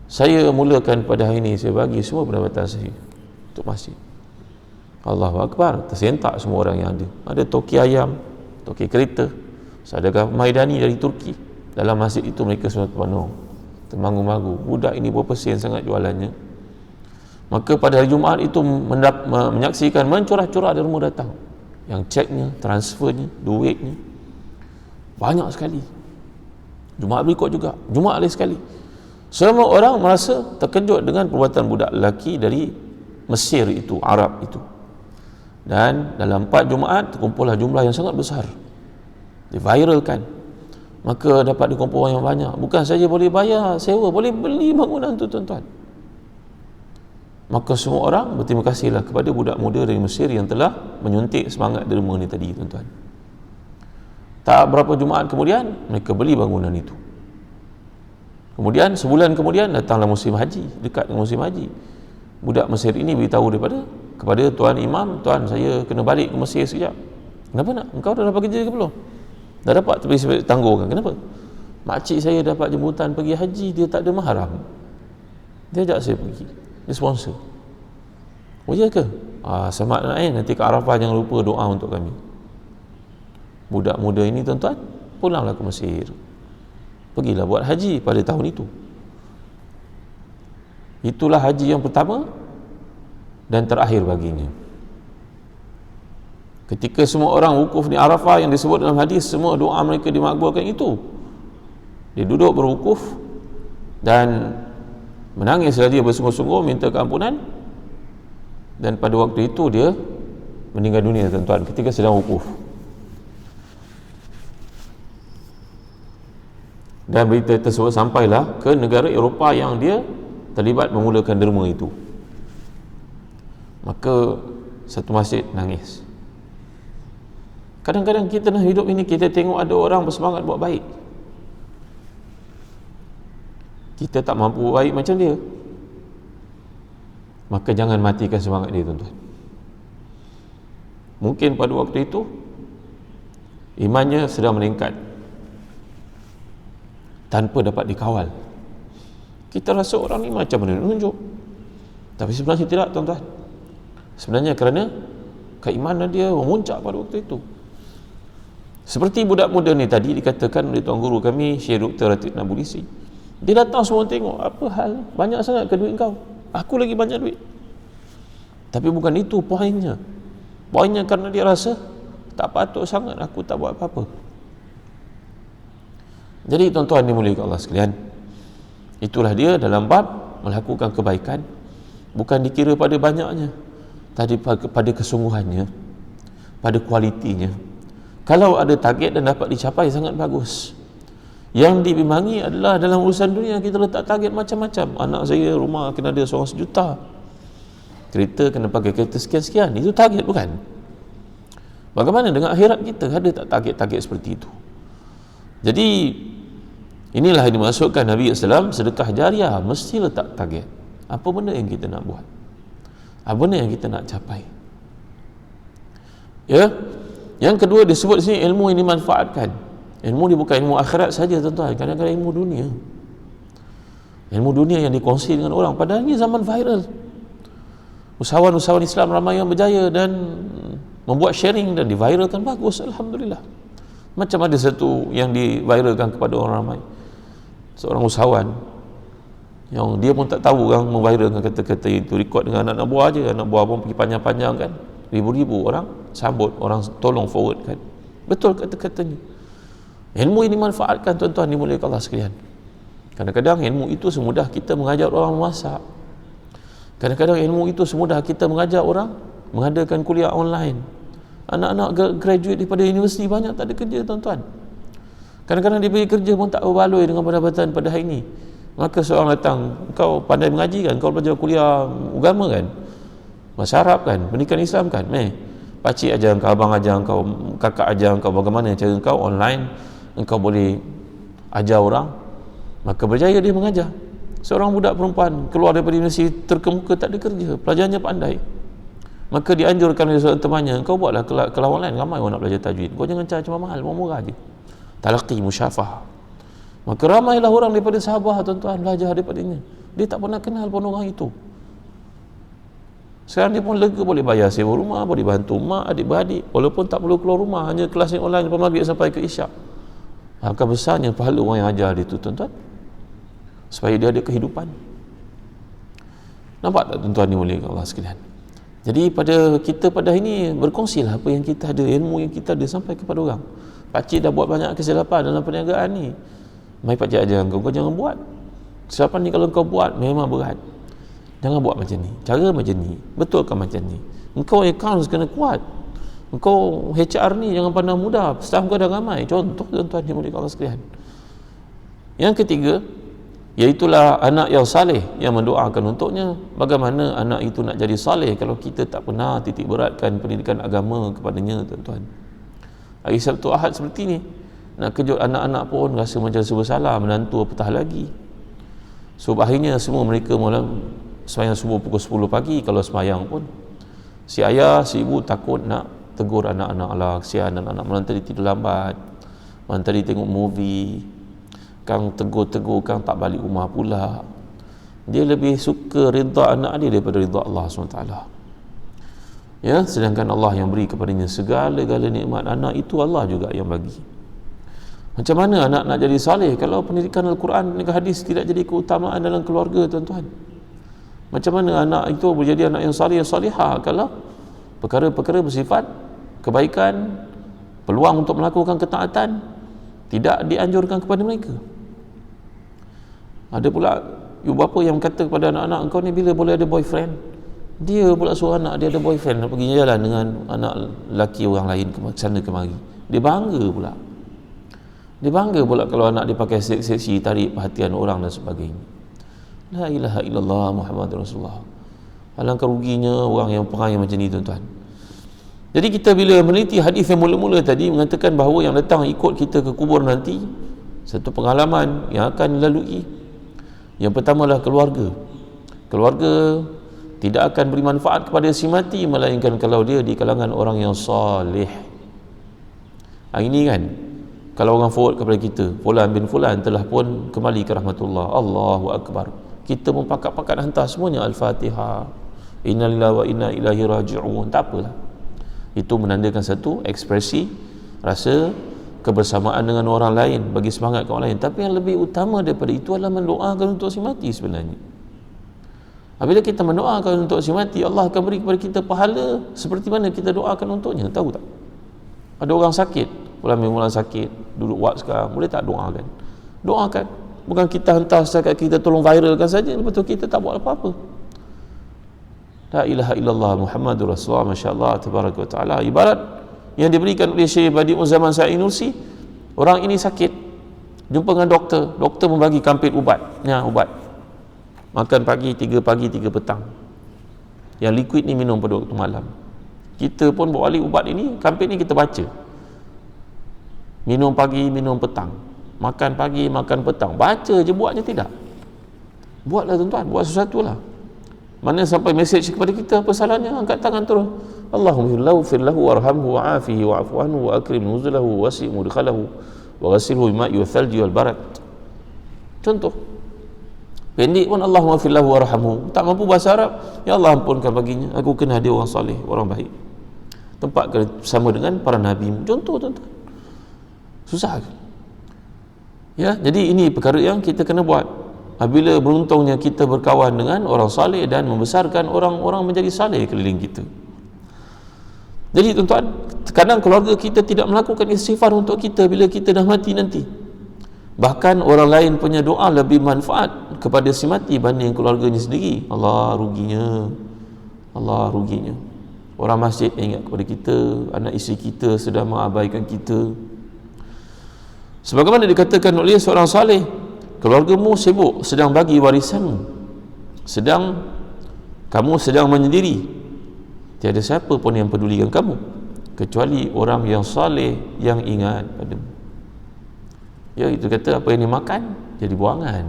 Saya mulakan pada hari ini, saya bagi semua pendapatan saya untuk masjid. Allahu Akbar, tersentak semua orang yang ada. Ada toki ayam, toki kereta, Sadaqah Maidani dari Turki. Dalam masjid itu mereka semua terpenuh, termangu-mangu. Budak ini berapa sen sangat jualannya. Maka pada hari Jumaat itu menyaksikan mencurah-curah dari rumah datang, yang ceknya, transfernya, duitnya banyak sekali. Jumaat berikut juga, Jumaat lain sekali. Semua orang merasa terkejut dengan perbuatan budak lelaki dari Mesir itu, Arab itu. Dan dalam 4 Jumaat terkumpullah jumlah yang sangat besar, diviralkan. Maka dapat dikumpul orang yang banyak. Bukan saja boleh bayar sewa, boleh beli bangunan tu tuan-tuan. Maka semua orang berterima kasihlah kepada budak muda dari Mesir yang telah menyuntik semangat derma ni tadi tuan-tuan. Tak berapa Jumaat kemudian mereka beli bangunan itu. Kemudian sebulan kemudian datanglah musim haji, dekat dengan musim haji. Budak Mesir ini beritahu kepada tuan imam, tuan saya kena balik ke Mesir sekejap. Kenapa nak? Engkau dah dapat kerja ke belum? Dah dapat, tapi saya tangguhkan. Kenapa? Makcik saya dapat jemputan pergi haji, dia tak ada mahram. Dia ajak saya pergi, dia sponsor. Oh ya ke? Selamat nanti ke Arafah jangan lupa doa untuk kami. Budak muda ini tuan-tuan pulanglah ke Mesir, pergilah buat haji pada tahun itu. Itulah haji yang pertama dan terakhir baginya. Ketika semua orang wukuf di Arafah, yang disebut dalam hadis, semua doa mereka dimakbulkan itu. Dia duduk berwukuf dan menangislah dia bersungguh-sungguh minta keampunan, dan pada waktu itu dia meninggal dunia, tuan-tuan, ketika sedang wukuf. Dan berita tersebut sampailah ke negara Eropah yang dia terlibat memulakan derma itu. Maka satu masjid nangis. Kadang-kadang kita nak hidup ini, kita tengok ada orang bersemangat buat baik, kita tak mampu buat baik macam dia, maka jangan matikan semangat dia, tuan-tuan. Mungkin pada waktu itu imannya sedang meningkat tanpa dapat dikawal. Kita rasa orang ni macam mana menunjuk, tapi sebenarnya tidak, tuan-tuan. Sebenarnya kerana keimanan dia memuncak pada waktu itu. Seperti budak muda ni tadi dikatakan oleh tuan guru kami, Syekh Dr. Ratib Nabulisi. Dia datang semua tengok, apa hal, banyak sangat ke duit kau, aku lagi banyak duit. Tapi bukan itu poinnya. Poinnya kerana dia rasa tak patut sangat aku tak buat apa-apa. Jadi tuan-tuan dimuliakan Allah sekalian, itulah dia dalam bab melakukan kebaikan, bukan dikira pada banyaknya, tadi pada kesungguhannya, pada kualitinya. Kalau ada target dan dapat dicapai, sangat bagus. Yang dibimbangi adalah dalam urusan dunia kita letak target macam-macam. Anak saya rumah kena ada seorang 1 juta, kereta kena pakai kereta sekian-sekian. Itu target, bukan? Bagaimana dengan akhirat kita? Ada tak target-target seperti itu? Jadi inilah yang dimaksudkan Nabi SAW, sedekah jariah mesti letak target. Apa benda yang kita nak buat, apa benda yang kita nak capai. Ya. Yang kedua disebut di sini ilmu yang dimanfaatkan. Ilmu ni bukan ilmu akhirat saja, tuan-tuan, kadang-kadang ilmu dunia. Ilmu dunia yang dikongsi dengan orang, padahal ini zaman viral. Usahawan-usahawan Islam ramai yang berjaya dan membuat sharing dan diviralkan, bagus, alhamdulillah. Macam ada satu yang diviralkan kepada orang ramai, seorang usahawan yang dia pun tak tahu kan memviralkan kata-kata itu, rekod dengan anak buah aja, anak buah pun pergi panjang-panjang kan, ribu-ribu orang sambut, orang tolong forward kan, betul kata-katanya. Ilmu ini dimanfaatkan, tuan-tuan dimuliakan Allah sekalian. Kadang-kadang ilmu itu semudah kita mengajar orang memasak. Kadang-kadang ilmu itu semudah kita mengajar orang mengadakan kuliah online. Anak-anak graduate daripada universiti banyak tak ada kerja, tuan-tuan. Kadang-kadang dia pergi kerja pun tak berbaloi dengan pendapatan pada hari ini. Maka seorang datang, kau pandai mengaji kan, kau belajar kuliah agama kan, bahasa Arab kan, pendidikan Islam kan, pakcik ajar engkau, abang ajar engkau, kakak ajar engkau bagaimana cara engkau online, engkau boleh ajar orang. Maka berjaya dia mengajar. Seorang budak perempuan keluar daripada universiti terkemuka, tak ada kerja, pelajarannya pandai. Maka dianjurkan oleh seorang temannya, engkau buatlah kelas online, ramai orang nak belajar tajwid, kau jangan charge mahal, murah je, talaqi, musyafah. Maka ramailah orang daripada Sabah, tuan-tuan, belajar daripadanya. Dia tak pernah kenal pun orang itu. Sekarang dia pun lega, boleh bayar sewa rumah, boleh bantu mak, adik-beradik, walaupun tak perlu keluar rumah, hanya kelas online daripada maghrib sampai ke isyak. Maka besarnya pahala orang yang ajar dia itu, tuan-tuan, supaya dia ada kehidupan. Nampak tak, tuan-tuan dimuliakan Allah sekalian? Jadi pada kita pada hari ini, berkongsilah apa yang kita ada, ilmu yang kita ada, sampai kepada orang. Pakcik dah buat banyak kesilapan dalam perniagaan ni, mai pakcik ajar kau jangan buat kesilapan ni. Kalau kau buat memang berat, jangan buat macam ni, cara macam ni, betulkan macam ni. Engkau accounts kena kuat, engkau HR ni jangan pandang mudah, staff kau dah ramai. Contoh, tuan-tuan dimuliakan Allah sekalian. Yang ketiga, iaitulah anak yang saleh yang mendoakan untuknya. Bagaimana anak itu nak jadi saleh kalau kita tak pernah titik beratkan pendidikan agama kepadanya, tuan-tuan. Hari Sabtu Ahad seperti ni, nak kejut anak-anak pun rasa macam serba salah, menantu apatah lagi. So akhirnya semua mereka malam sembahyang subuh pukul 10 pagi. Kalau sembahyang pun si ayah, si ibu takut nak tegur anak-anak, lah kesian anak-anak, malam tadi tidur lambat, malam tadi tengok movie, kang tegur-tegur, kang tak balik rumah pula. Dia lebih suka redha anak dia daripada redha Allah SWT. Ya, sedangkan Allah yang beri kepadanya segala-gala nikmat. Anak itu Allah juga yang bagi. Macam mana anak nak jadi saleh kalau pendidikan Al-Quran dan hadis tidak jadi keutamaan dalam keluarga, tuan-tuan? Macam mana anak itu boleh jadi anak yang saleh, yang salihah kalau perkara-perkara bersifat kebaikan, peluang untuk melakukan ketaatan tidak dianjurkan kepada mereka. Ada pula ibu bapa yang kata kepada anak-anak, engkau ni bila boleh ada boyfriend? Dia pula suruh anak dia ada boyfriend, nak pergi jalan dengan anak lelaki orang lain ke sana kemari. Dia bangga pula. Dia bangga pula kalau anak dia pakai seksi, tarik perhatian orang dan sebagainya. La ilaha illallah Muhammadur Rasulullah. Alangkah ruginya orang yang perangai macam ni, tuan-tuan. Jadi kita bila meneliti hadis yang mula-mula tadi mengatakan bahawa yang datang ikut kita ke kubur nanti, satu pengalaman yang akan dilalui. Yang pertama adalah keluarga. Keluarga tidak akan beri manfaat kepada si mati melainkan kalau dia di kalangan orang yang salih. Ini kan, kalau orang forward kepada kita, fulan bin fulan telah pun kembali ke rahmatullah, Allahu Akbar, kita pun pakat-pakat hantar semuanya Al-Fatihah, inna lillahi wa inna ilaihi raji'un. Tak apalah, itu menandakan satu ekspresi rasa kebersamaan dengan orang lain, bagi semangat ke orang lain. Tapi yang lebih utama daripada itu adalah mendoakan untuk si mati sebenarnya. Apabila kita mendoakan untuk si mati, Allah akan beri kepada kita pahala seperti mana kita doakan untuknya. Tahu tak? Ada orang sakit, bulan sakit, duduk ward sekarang, boleh tak doakan? Doakan. Bukan kita hantar setakat kita tolong viralkan saja, lepas tu kita tak buat apa-apa. La ilaha illallah Muhammadur Rasulullah, masya-Allah tabaraka wa taala. Ibarat yang diberikan oleh Syekh Badi'uz Zaman Sa'id Nursi, orang ini sakit, jumpa dengan doktor membagi kampit ubat. Ubat. Makan pagi 3 petang. Yang liquid ni minum pada waktu malam. Kita pun bawa balik ubat ini, kampit ni kita baca. Minum pagi, minum petang. Makan pagi, makan petang. Baca je, buat je tidak. Buatlah tuan-tuan, buat sesuatu lah. Mana sampai mesej kepada kita, apa salahnya? Angkat tangan terus. Allahumma ighfir lahu warhamhu wa'afihi wa'fu anhu wa akrim nuzulahu wasi' mudkhalahu wa ghasilhu bima'i wa thalji wal barad. Contoh. Pendek pun Allahumma ighfir lahu warhamhu. Tak mampu bahasa Arab, ya Allah ampunkan baginya, aku kena dia orang soleh, orang baik. Tempat sama dengan para nabi. Contoh tuan-tuan. Susah kan? Ya, jadi ini perkara yang kita kena buat. Apabila beruntungnya kita berkawan dengan orang saleh dan membesarkan orang-orang menjadi saleh keliling kita. Jadi tuan-tuan, kadang keluarga kita tidak melakukan istighfar untuk kita bila kita dah mati nanti. Bahkan orang lain punya doa lebih manfaat kepada si mati banding keluarganya sendiri. Allah ruginya. Orang masjid ingat kepada kita, anak isteri kita sedang mengabaikan kita. Sebagaimana dikatakan oleh seorang saleh, keluargamu sibuk sedang bagi warisanmu, kamu sedang menyendiri, tiada siapa pun yang pedulikan kamu kecuali orang yang saleh yang ingat padamu. Ya, itu kata apa yang dimakan jadi buangan,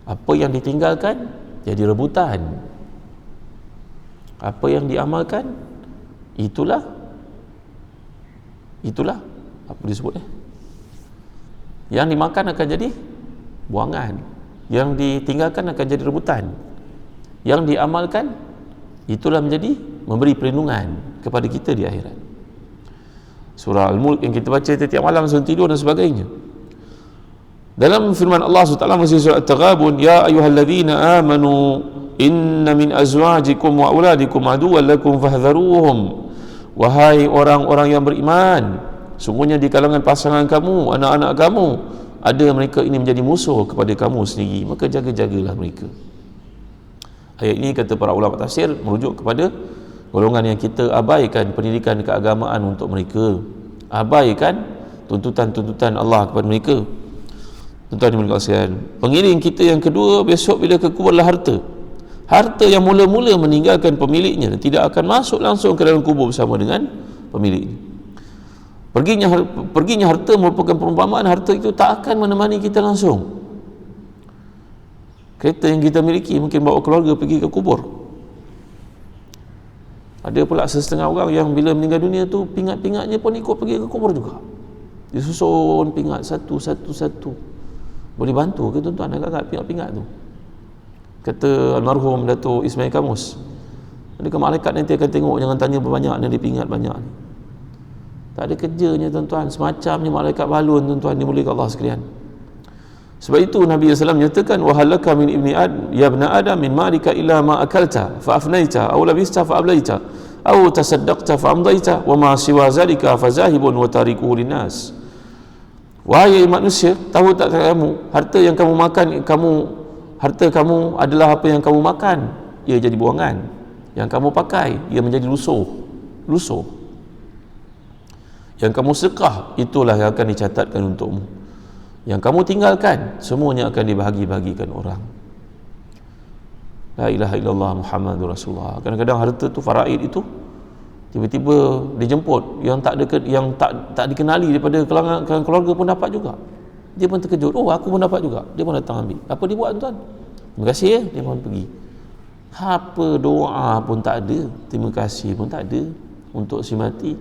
apa yang ditinggalkan jadi rebutan, apa yang diamalkan itulah apa disebutnya, yang dimakan akan jadi buangan, yang ditinggalkan akan jadi rebutan, yang diamalkan itulah menjadi memberi perlindungan kepada kita di akhirat. Surah Al-Mulk yang kita baca setiap malam sebelum tidur dan sebagainya. Dalam firman Allah SWT masih surah At-Taghabun, ya ayyuhalladzina amanu inna min azwajikum wa auladikum aduwwan lakum fahdharuhum. Wahai orang-orang yang beriman, sungguhnya di kalangan pasangan kamu, anak-anak kamu, ada mereka ini menjadi musuh kepada kamu sendiri, maka jaga-jagalah mereka. Ayat ini kata para ulama tafsir merujuk kepada golongan yang kita abaikan pendidikan keagamaan untuk mereka, abaikan tuntutan-tuntutan Allah kepada mereka. Tuan-tuan dan puan-puan, pengiring kita yang kedua besok bila ke kubur adalah harta yang mula-mula meninggalkan pemiliknya dan tidak akan masuk langsung ke dalam kubur bersama dengan pemiliknya. Perginya harta merupakan perumpamaan harta itu tak akan menemani kita langsung. Kereta yang kita miliki mungkin bawa keluarga pergi ke kubur. Ada pula setengah orang yang bila meninggal dunia tu pingat-pingatnya pun ikut pergi ke kubur juga. Disusun pingat satu-satu. Boleh bantu ke tuan-tuan agak-agak pingat-pingat tu? Kata almarhum Datuk Ismail Kamus, adakah malaikat nanti akan tengok, jangan tanya berbanyak dan dipingat banyak ni. Tak ada kerjanya tuan-tuan, semacamnya malaikat balun tuan-tuan, dimuliakan Allah sekalian. Sebab itu Nabi SAW menyatakan, wahalaka min ibni ad ya ibna adam min ma'rika illa ma akalta fa afnaita aw labista fa ablaita. aw tasaddaqta fa amdaita wa ma siwa zalika fazahibun wa tarikuhu linnas. Wahai manusia, tahu tak kamu, harta yang kamu makan, harta kamu adalah apa yang kamu makan, ia jadi buangan. Yang kamu pakai, ia menjadi lusuh. Yang kamu sedekah, itulah yang akan dicatatkan untukmu. Yang kamu tinggalkan, semuanya akan dibahagi-bagikan orang. La ilaha illallah Muhammadur Rasulullah. Kadang-kadang harta tu, faraid itu, tiba-tiba dijemput, yang tak dikenali daripada kalangan keluarga pun dapat juga. Dia pun terkejut, oh aku pun dapat juga. Dia pun datang ambil. Apa dia buat tuan? Terima kasih ya, dia pun pergi. Apa doa pun tak ada, terima kasih pun tak ada untuk si mati.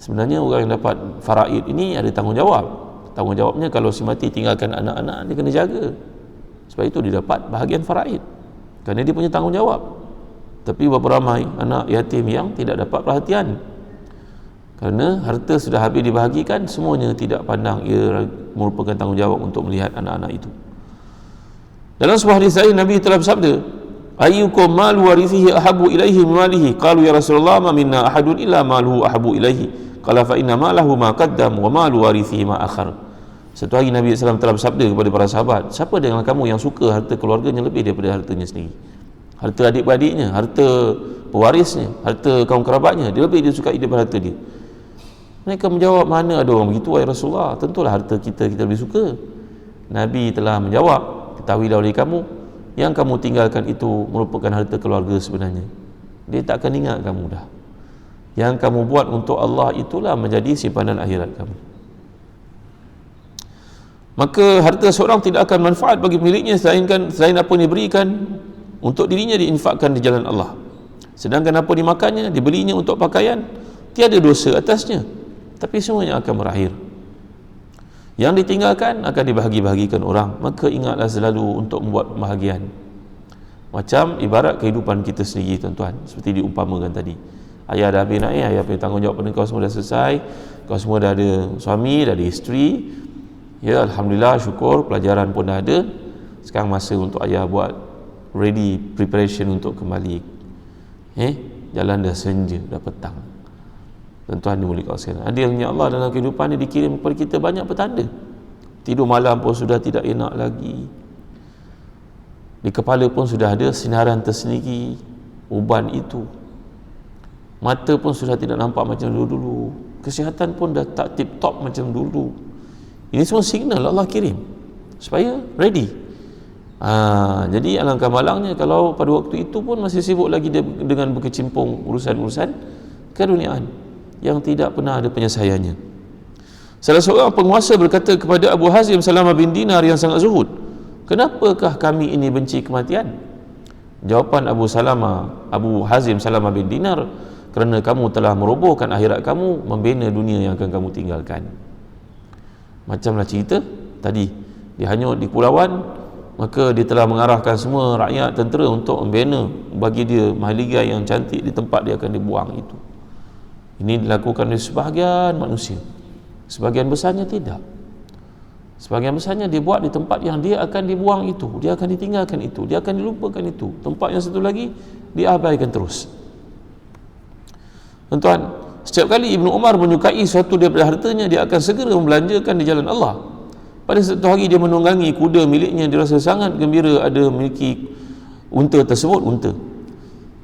Sebenarnya orang yang dapat faraid ini ada tanggungjawabnya. Kalau si mati tinggalkan anak-anak, dia kena jaga. Sebab itu dia dapat bahagian faraid, kerana dia punya tanggungjawab. Tapi berapa ramai anak yatim yang tidak dapat perhatian, kerana harta sudah habis dibahagikan, semuanya tidak pandang ia merupakan tanggungjawab untuk melihat anak-anak itu. Dalam sebuah hadis lain, Nabi telah bersabda, ayyukum malu warithihi ahabu ilaihi min malihi, qalu ya Rasulullah ma minna ahadun illa maluhu ahabu ilaihi, qala fa inna malahu ma qaddam wa malu warithihi ma akhar. Satu hari Nabi SAW telah bersabda kepada para sahabat, siapa dengan kamu yang suka harta keluarganya lebih daripada hartanya sendiri? Harta adik-beradiknya, harta pewarisnya, harta kaum kerabatnya, dia lebih disukai daripada harta dia. Mereka menjawab, mana ada orang begitu wahai Rasulullah, tentulah harta kita lebih suka. Nabi telah menjawab, ketahuilah oleh kamu, yang kamu tinggalkan itu merupakan harta keluarga sebenarnya. Dia tak akan ingat kamu dah. Yang kamu buat untuk Allah itulah menjadi simpanan akhirat kamu. Maka harta seorang tidak akan manfaat bagi pemiliknya selain apa yang diberikan untuk dirinya, diinfakkan di jalan Allah. Sedangkan apa dimakannya, dibelinya untuk pakaian, tiada dosa atasnya, tapi semuanya akan berakhir. Yang ditinggalkan akan dibahagi-bahagikan orang. Maka ingatlah selalu untuk membuat pembahagian. Macam ibarat kehidupan kita sendiri tuan-tuan, seperti diumpamakan tadi. Ayah dah habis naik, ayah punya tanggungjawab pada kau semua dah selesai, kau semua dah ada suami, dah ada isteri. Ya, Alhamdulillah, syukur, pelajaran pun dah ada. Sekarang masa untuk ayah buat ready preparation untuk kembali. Jalan dah senja, dah petang. Tuan-tuan dimuliakan sekalian, adilnya Allah dalam kehidupan ini dikirim kepada kita banyak petanda. Tidur malam pun sudah tidak enak lagi, di kepala pun sudah ada sinaran tersendiri, uban itu. Mata pun sudah tidak nampak macam dulu-dulu, kesihatan pun dah tak tip-top macam dulu. Ini semua signal Allah kirim supaya ready. Jadi alangkah malangnya kalau pada waktu itu pun masih sibuk lagi dengan berkecimpung urusan-urusan keduniaan yang tidak pernah ada penyelesaiannya. Salah seorang penguasa berkata kepada Abu Hazim Salamah bin Dinar yang sangat zuhud, kenapakah kami ini benci kematian? Jawapan Abu Hazim Salamah bin Dinar, kerana kamu telah merobohkan akhirat kamu, membina dunia yang akan kamu tinggalkan. Macamlah cerita tadi, dia hanyut di kepulauan, maka dia telah mengarahkan semua rakyat tentera untuk membina bagi dia mahligai yang cantik di tempat dia akan dibuang itu. Ini dilakukan oleh sebahagian manusia, sebahagian besarnya tidak. Sebahagian besarnya dia buat di tempat yang dia akan dibuang itu, dia akan ditinggalkan itu, dia akan dilupakan itu. Tempat yang satu lagi diabaikan terus. Tuan-tuan, setiap kali Ibnu Umar menyukai suatu daripada hartanya, dia akan segera membelanjakan di jalan Allah. Pada satu hari dia menunggangi kuda miliknya, dia rasa sangat gembira ada memiliki unta tersebut, unta.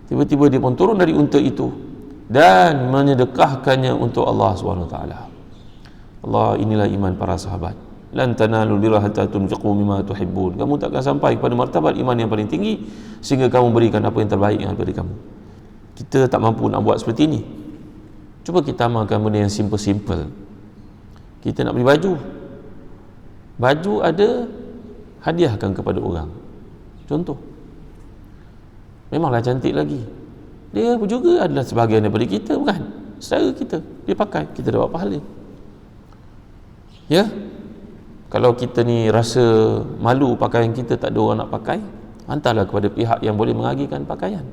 Tiba-tiba dia pun turun dari unta itu dan menyedekahkannya untuk Allah SWT. Allah, inilah iman para sahabat. Lan tanalul birra hatta tunfiqu mimma tuhibbun. Kamu takkan sampai kepada martabat iman yang paling tinggi sehingga kamu berikan apa yang terbaik yang daripada kamu. Kita tak mampu nak buat seperti ini. Cuba kita amalkan benda yang simple-simple. Kita nak beli baju ada, hadiahkan kepada orang. Contoh, memanglah cantik lagi, dia juga adalah sebahagian daripada kita, bukan? Saudara kita, dia pakai, kita dapat pahala. Ya, kalau kita ni rasa malu pakaian kita tak ada orang nak pakai, hantarlah kepada pihak yang boleh mengagikan pakaian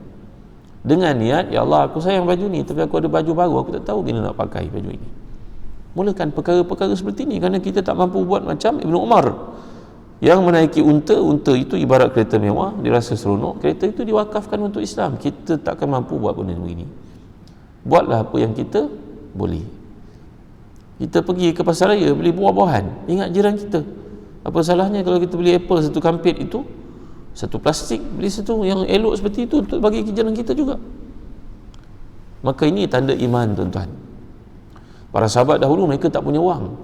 dengan niat, ya Allah, aku sayang baju ni, tapi aku ada baju baru, aku tak tahu bila nak pakai baju ini. Mulakan perkara-perkara seperti ini, kerana kita tak mampu buat macam Ibnu Umar. Yang menaiki unta itu ibarat kereta mewah, dirasa seronok. Kereta itu diwakafkan untuk Islam. Kita takkan mampu buat benda begini. Buatlah apa yang kita boleh. Kita pergi ke pasar raya beli buah-buahan, ingat jiran kita. Apa salahnya kalau kita beli apple satu kampit itu, satu plastik, beli satu yang elok seperti itu untuk bagi jiran kita juga. Maka ini tanda iman, tuan-tuan. Para sahabat dahulu mereka tak punya wang.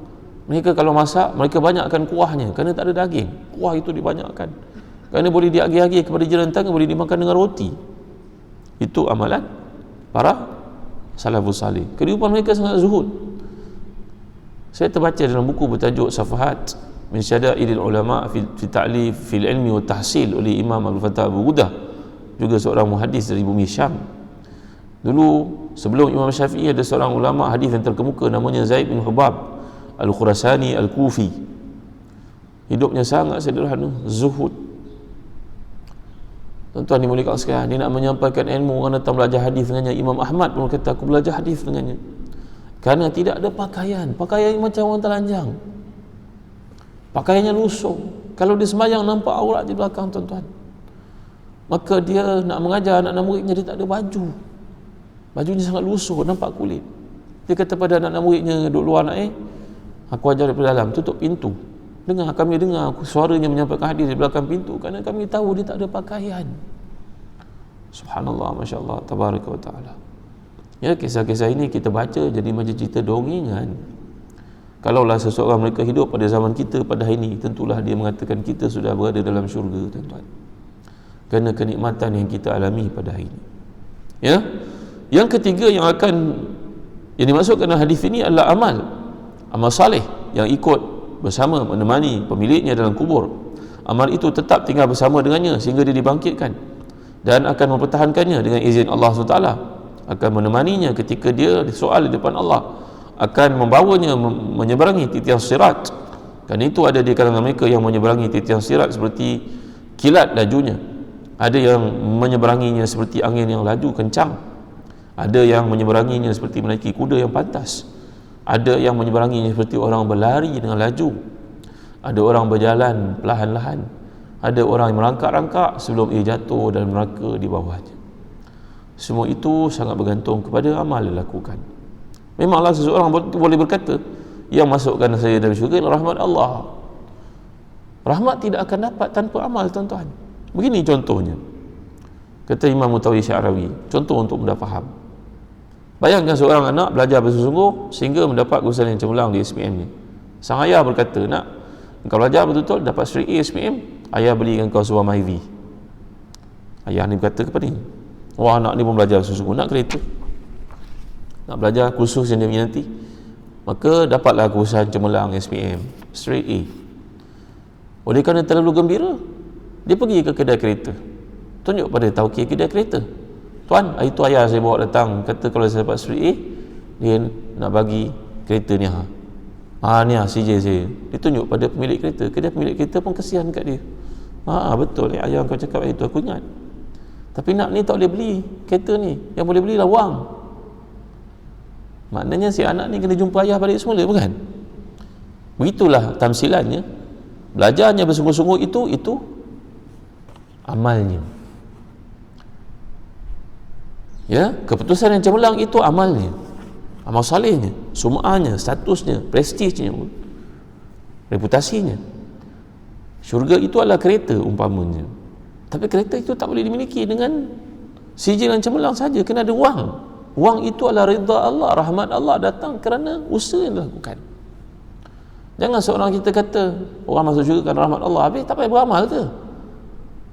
Mereka kalau masak, mereka banyakkan kuahnya kerana tak ada daging. Kuah itu dibanyakkan kerana boleh diagi-agi kepada jiran tangga, boleh dimakan dengan roti. Itu amalan para salafus salih. Kehidupan mereka sangat zuhud. Saya terbaca dalam buku bertajuk Safahat min Syada'idil Ulama fi Ta'lif fil Ilmi wa Tahsil oleh Imam Abdul Fattah Abu Ghudah, juga seorang muhadis dari bumi Syam. Dulu sebelum Imam Syafi'i ada seorang ulama hadis yang terkemuka namanya Zaid bin Hubab Al-Khurasani Al-Kufi. Hidupnya sangat sederhana, zuhud. Tuan-tuan dimuliakan sekalian, dia nak menyampaikan ilmu, orang datang belajar hadis dengannya. Imam Ahmad pun kata aku belajar hadis dengannya. Kerana tidak ada pakaian macam orang telanjang, pakaiannya lusuh. Kalau dia sembahyang nampak aurat di belakang, tuan-tuan. Maka dia nak mengajar anak-anak muridnya, dia tak ada baju, bajunya sangat lusuh, nampak kulit. Dia kata pada anak-anak muridnya, duduk luar nak aku ajar daripada dalam, tutup pintu. Kami dengar suaranya menyampaikan hadis di belakang pintu, kerana kami tahu dia tak ada pakaian. Subhanallah, Masya Allah, Tabaraka wa Ta'ala. Ya, kisah-kisah ini kita baca jadi macam cerita dongengan. Kalaulah seseorang mereka hidup pada zaman kita pada hari ini, tentulah dia mengatakan kita sudah berada dalam syurga, tuan-tuan, kerana kenikmatan yang kita alami pada hari ini. Ya, yang ketiga yang dimasukkan dalam hadis ini adalah amal saleh yang ikut bersama menemani pemiliknya dalam kubur. Amal itu tetap tinggal bersama dengannya sehingga dia dibangkitkan, dan akan mempertahankannya dengan izin Allah SWT. Akan menemaninya ketika dia disoal di depan Allah, akan membawanya menyeberangi titian sirat. Kan itu ada di kalangan mereka yang menyeberangi titian sirat seperti kilat lajunya, ada yang menyeberanginya seperti angin yang laju kencang, ada yang menyeberanginya seperti menaiki kuda yang pantas, ada yang menyeberanginya seperti orang berlari dengan laju, ada orang berjalan perlahan-lahan, ada orang yang merangkak-rangkak sebelum ia jatuh dalam neraka di bawahnya. Semua itu sangat bergantung kepada amal yang dilakukan. Memanglah seseorang boleh berkata, yang masukkan saya dalam syurga adalah rahmat Allah. Rahmat tidak akan dapat tanpa amal, tuan-tuan. Begini contohnya, kata Imam Mutawi Sya'rawi, contoh untuk mudah faham. Bayangkan seorang anak belajar bersungguh sehingga mendapat lulusan yang cemerlang di SPM ni. Sang ayah berkata, nak engkau belajar betul-betul dapat straight A SPM, ayah belikan kau sebuah Myvi. Ayah ni berkata kepada ni, wah, anak ni pun belajar sungguh-sungguh, nak kereta, nak belajar kursus yang dia punya nanti, maka dapatlah kursusan cemerlang SPM straight A. Oleh kerana terlalu gembira, dia pergi ke kedai kereta, tunjuk pada tauki kedai kereta, tuan, itu ayah saya bawa datang, kata kalau saya dapat straight A, dia nak bagi kereta ni. Ni CJ saya. Dia tunjuk pada pemilik kereta. Kedai pemilik kereta pun kesian kat dia. Betul ayah kau cakap itu, aku ingat. Tapi nak ni tak boleh beli kereta ni, yang boleh belilah wang. Maknanya si anak ni kena jumpa ayah balik semula, bukan? Begitulah tamsilannya. Belajarnya bersungguh-sungguh itu amalnya. Ya, keputusan yang cemerlang itu amalnya, amal salehnya, sum'ahnya, statusnya, prestisnya, reputasinya. Syurga itu adalah kereta umpamanya. Tapi kereta itu tak boleh dimiliki dengan sijil yang cemerlang saja, kena ada wang. Wang itu adalah ridha Allah, rahmat Allah datang kerana usaha yang dilakukan. Jangan seorang kita kata orang masuk syurga kerana rahmat Allah, habis tak payah beramal ke?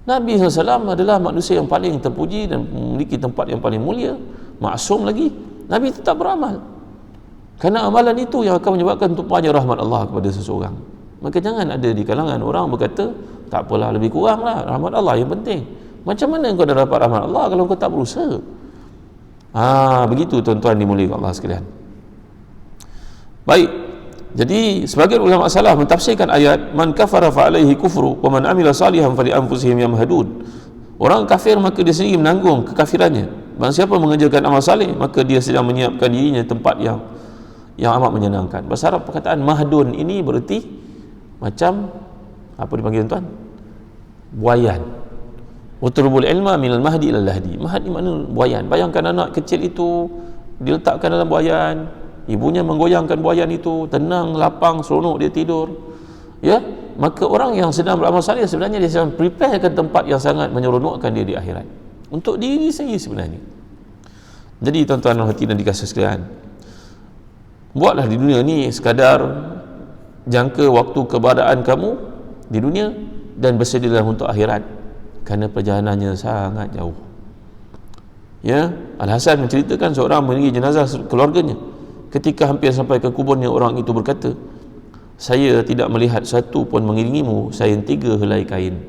Nabi SAW adalah manusia yang paling terpuji dan memiliki tempat yang paling mulia, maksum lagi, Nabi tetap beramal kerana amalan itu yang akan menyebabkan tumpahnya rahmat Allah kepada seseorang. Maka jangan ada di kalangan orang berkata, tak apalah, lebih kurang lah, rahmat Allah yang penting. Macam mana kau dah dapat rahmat Allah kalau kau tak berusaha? Begitu tuan-tuan dimuliakan Allah sekalian. Baik, jadi sebagian ulama salaf mentafsirkan ayat man kafara fa alaihi kufru wa man amila salihan fa li anfusihim yamhadun. Orang kafir maka dia sendiri menanggung kekafirannya. Barang siapa mengerjakan amal saleh maka dia sedang menyiapkan dirinya tempat yang amat menyenangkan. Bahasa Arab perkataan mahdun ini bererti macam Apa dipanggil tuan? Buayan. Utrubul ilma minal mahdi ilal lahdi. Mahdi makna buayan. Bayangkan anak kecil itu diletakkan dalam buayan, ibunya menggoyangkan buayan itu, tenang, lapang, seronok dia tidur. Ya, maka orang yang sedang beramal saleh sebenarnya dia sedang preparekan tempat yang sangat menyeronokkan dia di akhirat. Untuk diri saya sebenarnya. Jadi tuan-tuan hati dan dikasih sekalian, buatlah di dunia ni sekadar jangka waktu keberadaan kamu di dunia dan bersedialah untuk akhirat, kerana perjalanannya sangat jauh. Ya, Al-Hasan menceritakan seorang mengiringi jenazah keluarganya. Ketika hampir sampai ke kuburnya, orang itu berkata, saya tidak melihat satu pun mengiringimu, saya 3 helai kain.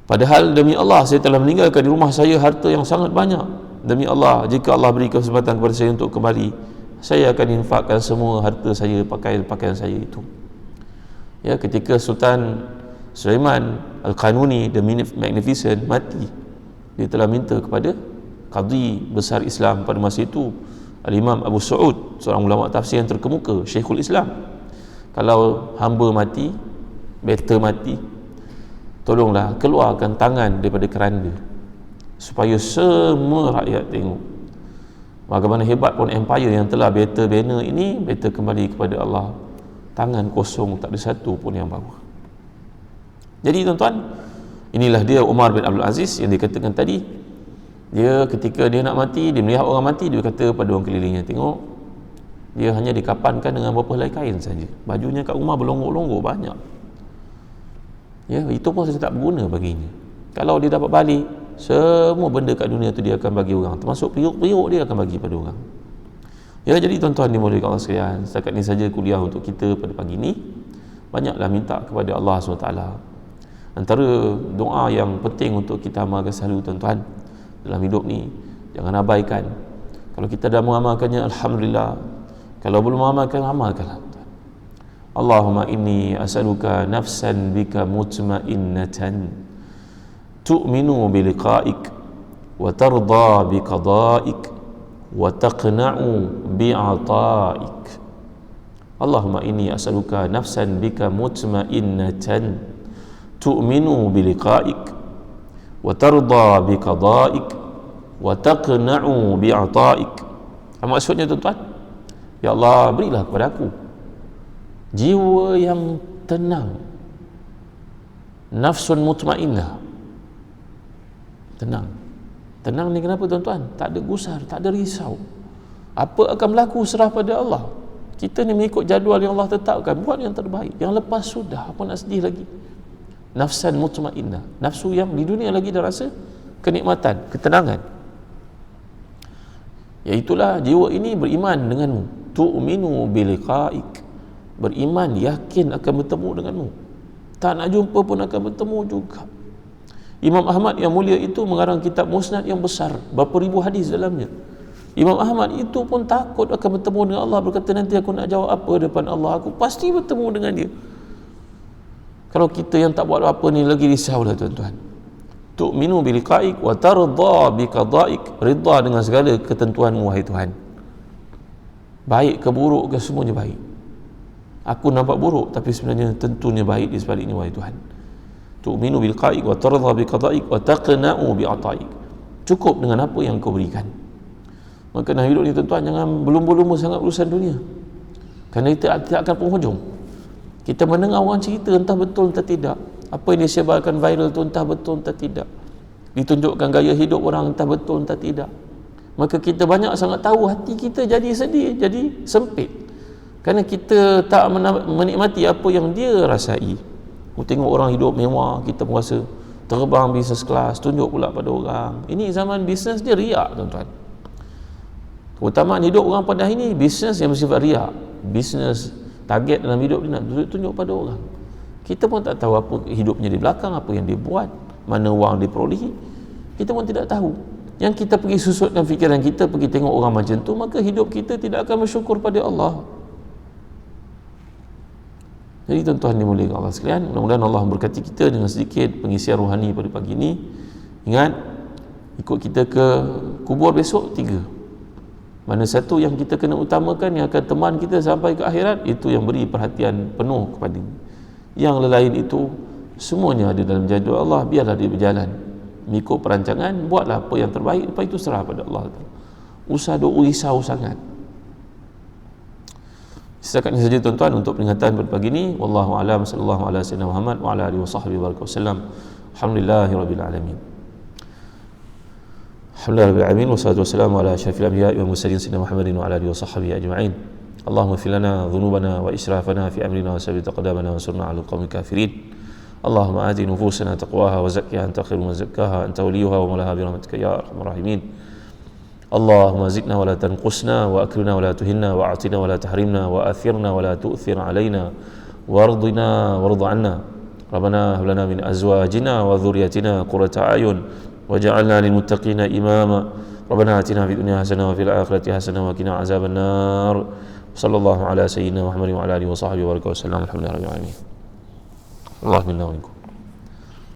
Padahal demi Allah saya telah meninggalkan di rumah saya harta yang sangat banyak. Demi Allah, jika Allah beri kesempatan kepada saya untuk kembali, saya akan infakkan semua harta saya, pakaian saya itu. Ya, ketika Sultan Sulaiman Al-Qanuni the Magnificent mati, dia telah minta kepada Qadhi besar Islam pada masa itu, Al-Imam Abu Sa'ud, seorang ulama tafsir yang terkemuka, Syekhul Islam, kalau hamba mati, beta mati, tolonglah keluarkan tangan daripada keranda supaya semua rakyat tengok bagaimana hebat pun empire yang telah beta bina ini, beta kembali kepada Allah tangan kosong, tak ada satu pun yang bawa. Jadi tuan-tuan, inilah dia Umar bin Abdul Aziz yang dikatakan tadi. Dia ketika dia nak mati, dia melihat orang mati, dia kata pada orang kelilingnya, tengok, dia hanya dikapankan dengan beberapa helai kain saja, bajunya kat rumah berlonggok-longgok banyak. Ya, itu pun saya tak berguna baginya. Kalau dia dapat balik, semua benda kat dunia tu dia akan bagi orang, termasuk periuk-periuk dia akan bagi pada orang. Ya, jadi tuan-tuan dimuliakan Allah sekalian, setakat ni saja kuliah untuk kita pada pagi ni. Banyaklah minta kepada Allah SWT. Antara doa yang penting untuk kita amalkan selalu tuan-tuan dalam hidup ni, jangan abaikan. Kalau kita dah mengamalkannya, alhamdulillah. Kalau belum mengamalkan, amalkanlah. Allahumma inni as'aluka nafsan bika mutmainnatan tu'minu biliqa'ik wa tarda biqada'ik wa taqna'u bi'ata'ik. Allahumma inni as'aluka nafsan bika mutmainnatan tu'minu biliqa'ik wa tarda biqada'ik wa taqna'u bi'ata'ik. Apa maksudnya tuan-tuan? Ya Allah, berilah kepada aku jiwa yang tenang, nafsun mutmainnah. Tenang ni kenapa tuan-tuan? Tak ada gusar, tak ada risau. Apa akan berlaku serah pada Allah. Kita ni mengikut jadual yang Allah tetapkan, buat yang terbaik. Yang lepas sudah, apa nak sedih lagi? Nafsan mutmainnah, nafsu yang di dunia lagi dah rasa kenikmatan, ketenangan. Iaitulah jiwa ini beriman denganmu. Tu'minu biliqa'ik, beriman, yakin akan bertemu denganmu, tak nak jumpa pun akan bertemu juga. Imam Ahmad yang mulia itu mengarang kitab Musnad yang besar, berapa ribu hadis dalamnya. Imam Ahmad itu pun takut akan bertemu dengan Allah, berkata nanti aku nak jawab apa depan Allah, aku pasti bertemu dengan dia. Kalau kita yang tak buat apa ni lagi risaulah tuan-tuan. Tu'minu biliqa'ik wa tarda biqada'ik, ridha dengan segala ketentuanmu wahai Tuhan. Baik ke buruk ke semuanya baik. Aku nampak buruk tapi sebenarnya tentunya baik di sebaliknya wahai Tuhan. Tu'minu bilqa'ik wa tardha biqada'ik wa taqna'u bi'ata'ik. Cukup dengan apa yang kau berikan. Maka dalam hidup ni tuan-tuan, jangan belum-belum sangat urusan dunia, kerana kita tidak akan penghujung. Kita mendengar orang cerita entah betul entah tidak, apa yang disebarkan viral tu entah betul entah tidak, ditunjukkan gaya hidup orang entah betul entah tidak. Maka kita banyak sangat tahu, hati kita jadi sedih, jadi sempit, kerana kita tak menikmati apa yang dia rasai. Tengok orang hidup mewah, kita pun rasa terbang bisnes kelas, tunjuk pula pada orang. Ini zaman bisnes dia riak tuan-tuan. Keutamaan hidup orang pada hari ini, bisnes yang bersifat riak. Bisnes target dalam hidup dia nak tunjuk pada orang. Kita pun tak tahu apa hidupnya di belakang, apa yang dia buat, mana wang dia perolehi, kita pun tidak tahu. Yang kita pergi susutkan fikiran kita, pergi tengok orang macam tu, maka hidup kita tidak akan bersyukur pada Allah. Jadi tuan-tuan dimuliakan Allah sekalian, mudah-mudahan Allah memberkati kita dengan sedikit pengisian rohani pada pagi ini. Ingat, ikut kita ke kubur besok 3. Mana satu yang kita kena utamakan, yang akan teman kita sampai ke akhirat, itu yang beri perhatian penuh kepada ini. Yang lain itu semuanya ada dalam jadual Allah, biarlah dia berjalan mengikut perancangan. Buatlah apa yang terbaik, lepas itu serah pada Allah. Usah duk risau sangat. Setakat ini saja tuan-tuan untuk peringatan pada pagi ini. Wallahu a'lam, sallallahu ala sayyidina Muhammad wa ala alihi wasahbihi wasallam. Alhamdulillahirabbil alamin. Alhamdulillahirabbil alamin, wassalatu wassalamu ala asyrafil anbiya'i wal mursalin sayyidina Muhammadin wa ala alihi wasahbihi ajma'in. Allahumma ighfir lana dhunubana wa israfana fi amrina wa sabbit aqdamana wa ansurna 'alal qaumil kafirin. Allahumma ati nufusana taqwaha wa zakkiha anta khairu man zakkaha anta waliyuha wa mawlaha bi rahmatika ya arhamar rahimin. Allahumma zidna wa la tanqusna wa akrina wa la tuhinna wa a'tina wa la tahrimna wa athirna wa la tu'thir alaina wardina warda 'anna. Rabbana hab lana min azwajina wa dhurriyyatina qurrata a'yun waj'alna lil muttaqina imama. Rabbana atina fid dunya hasanah wa fil akhirati hasanah wa qina azaban nar. Sallallahu ala sayyidina Muhammadin wa ala alihi wa sahbihi wa sallam. Alhamdulillahirabbil alamin. Allah minna wa minkum.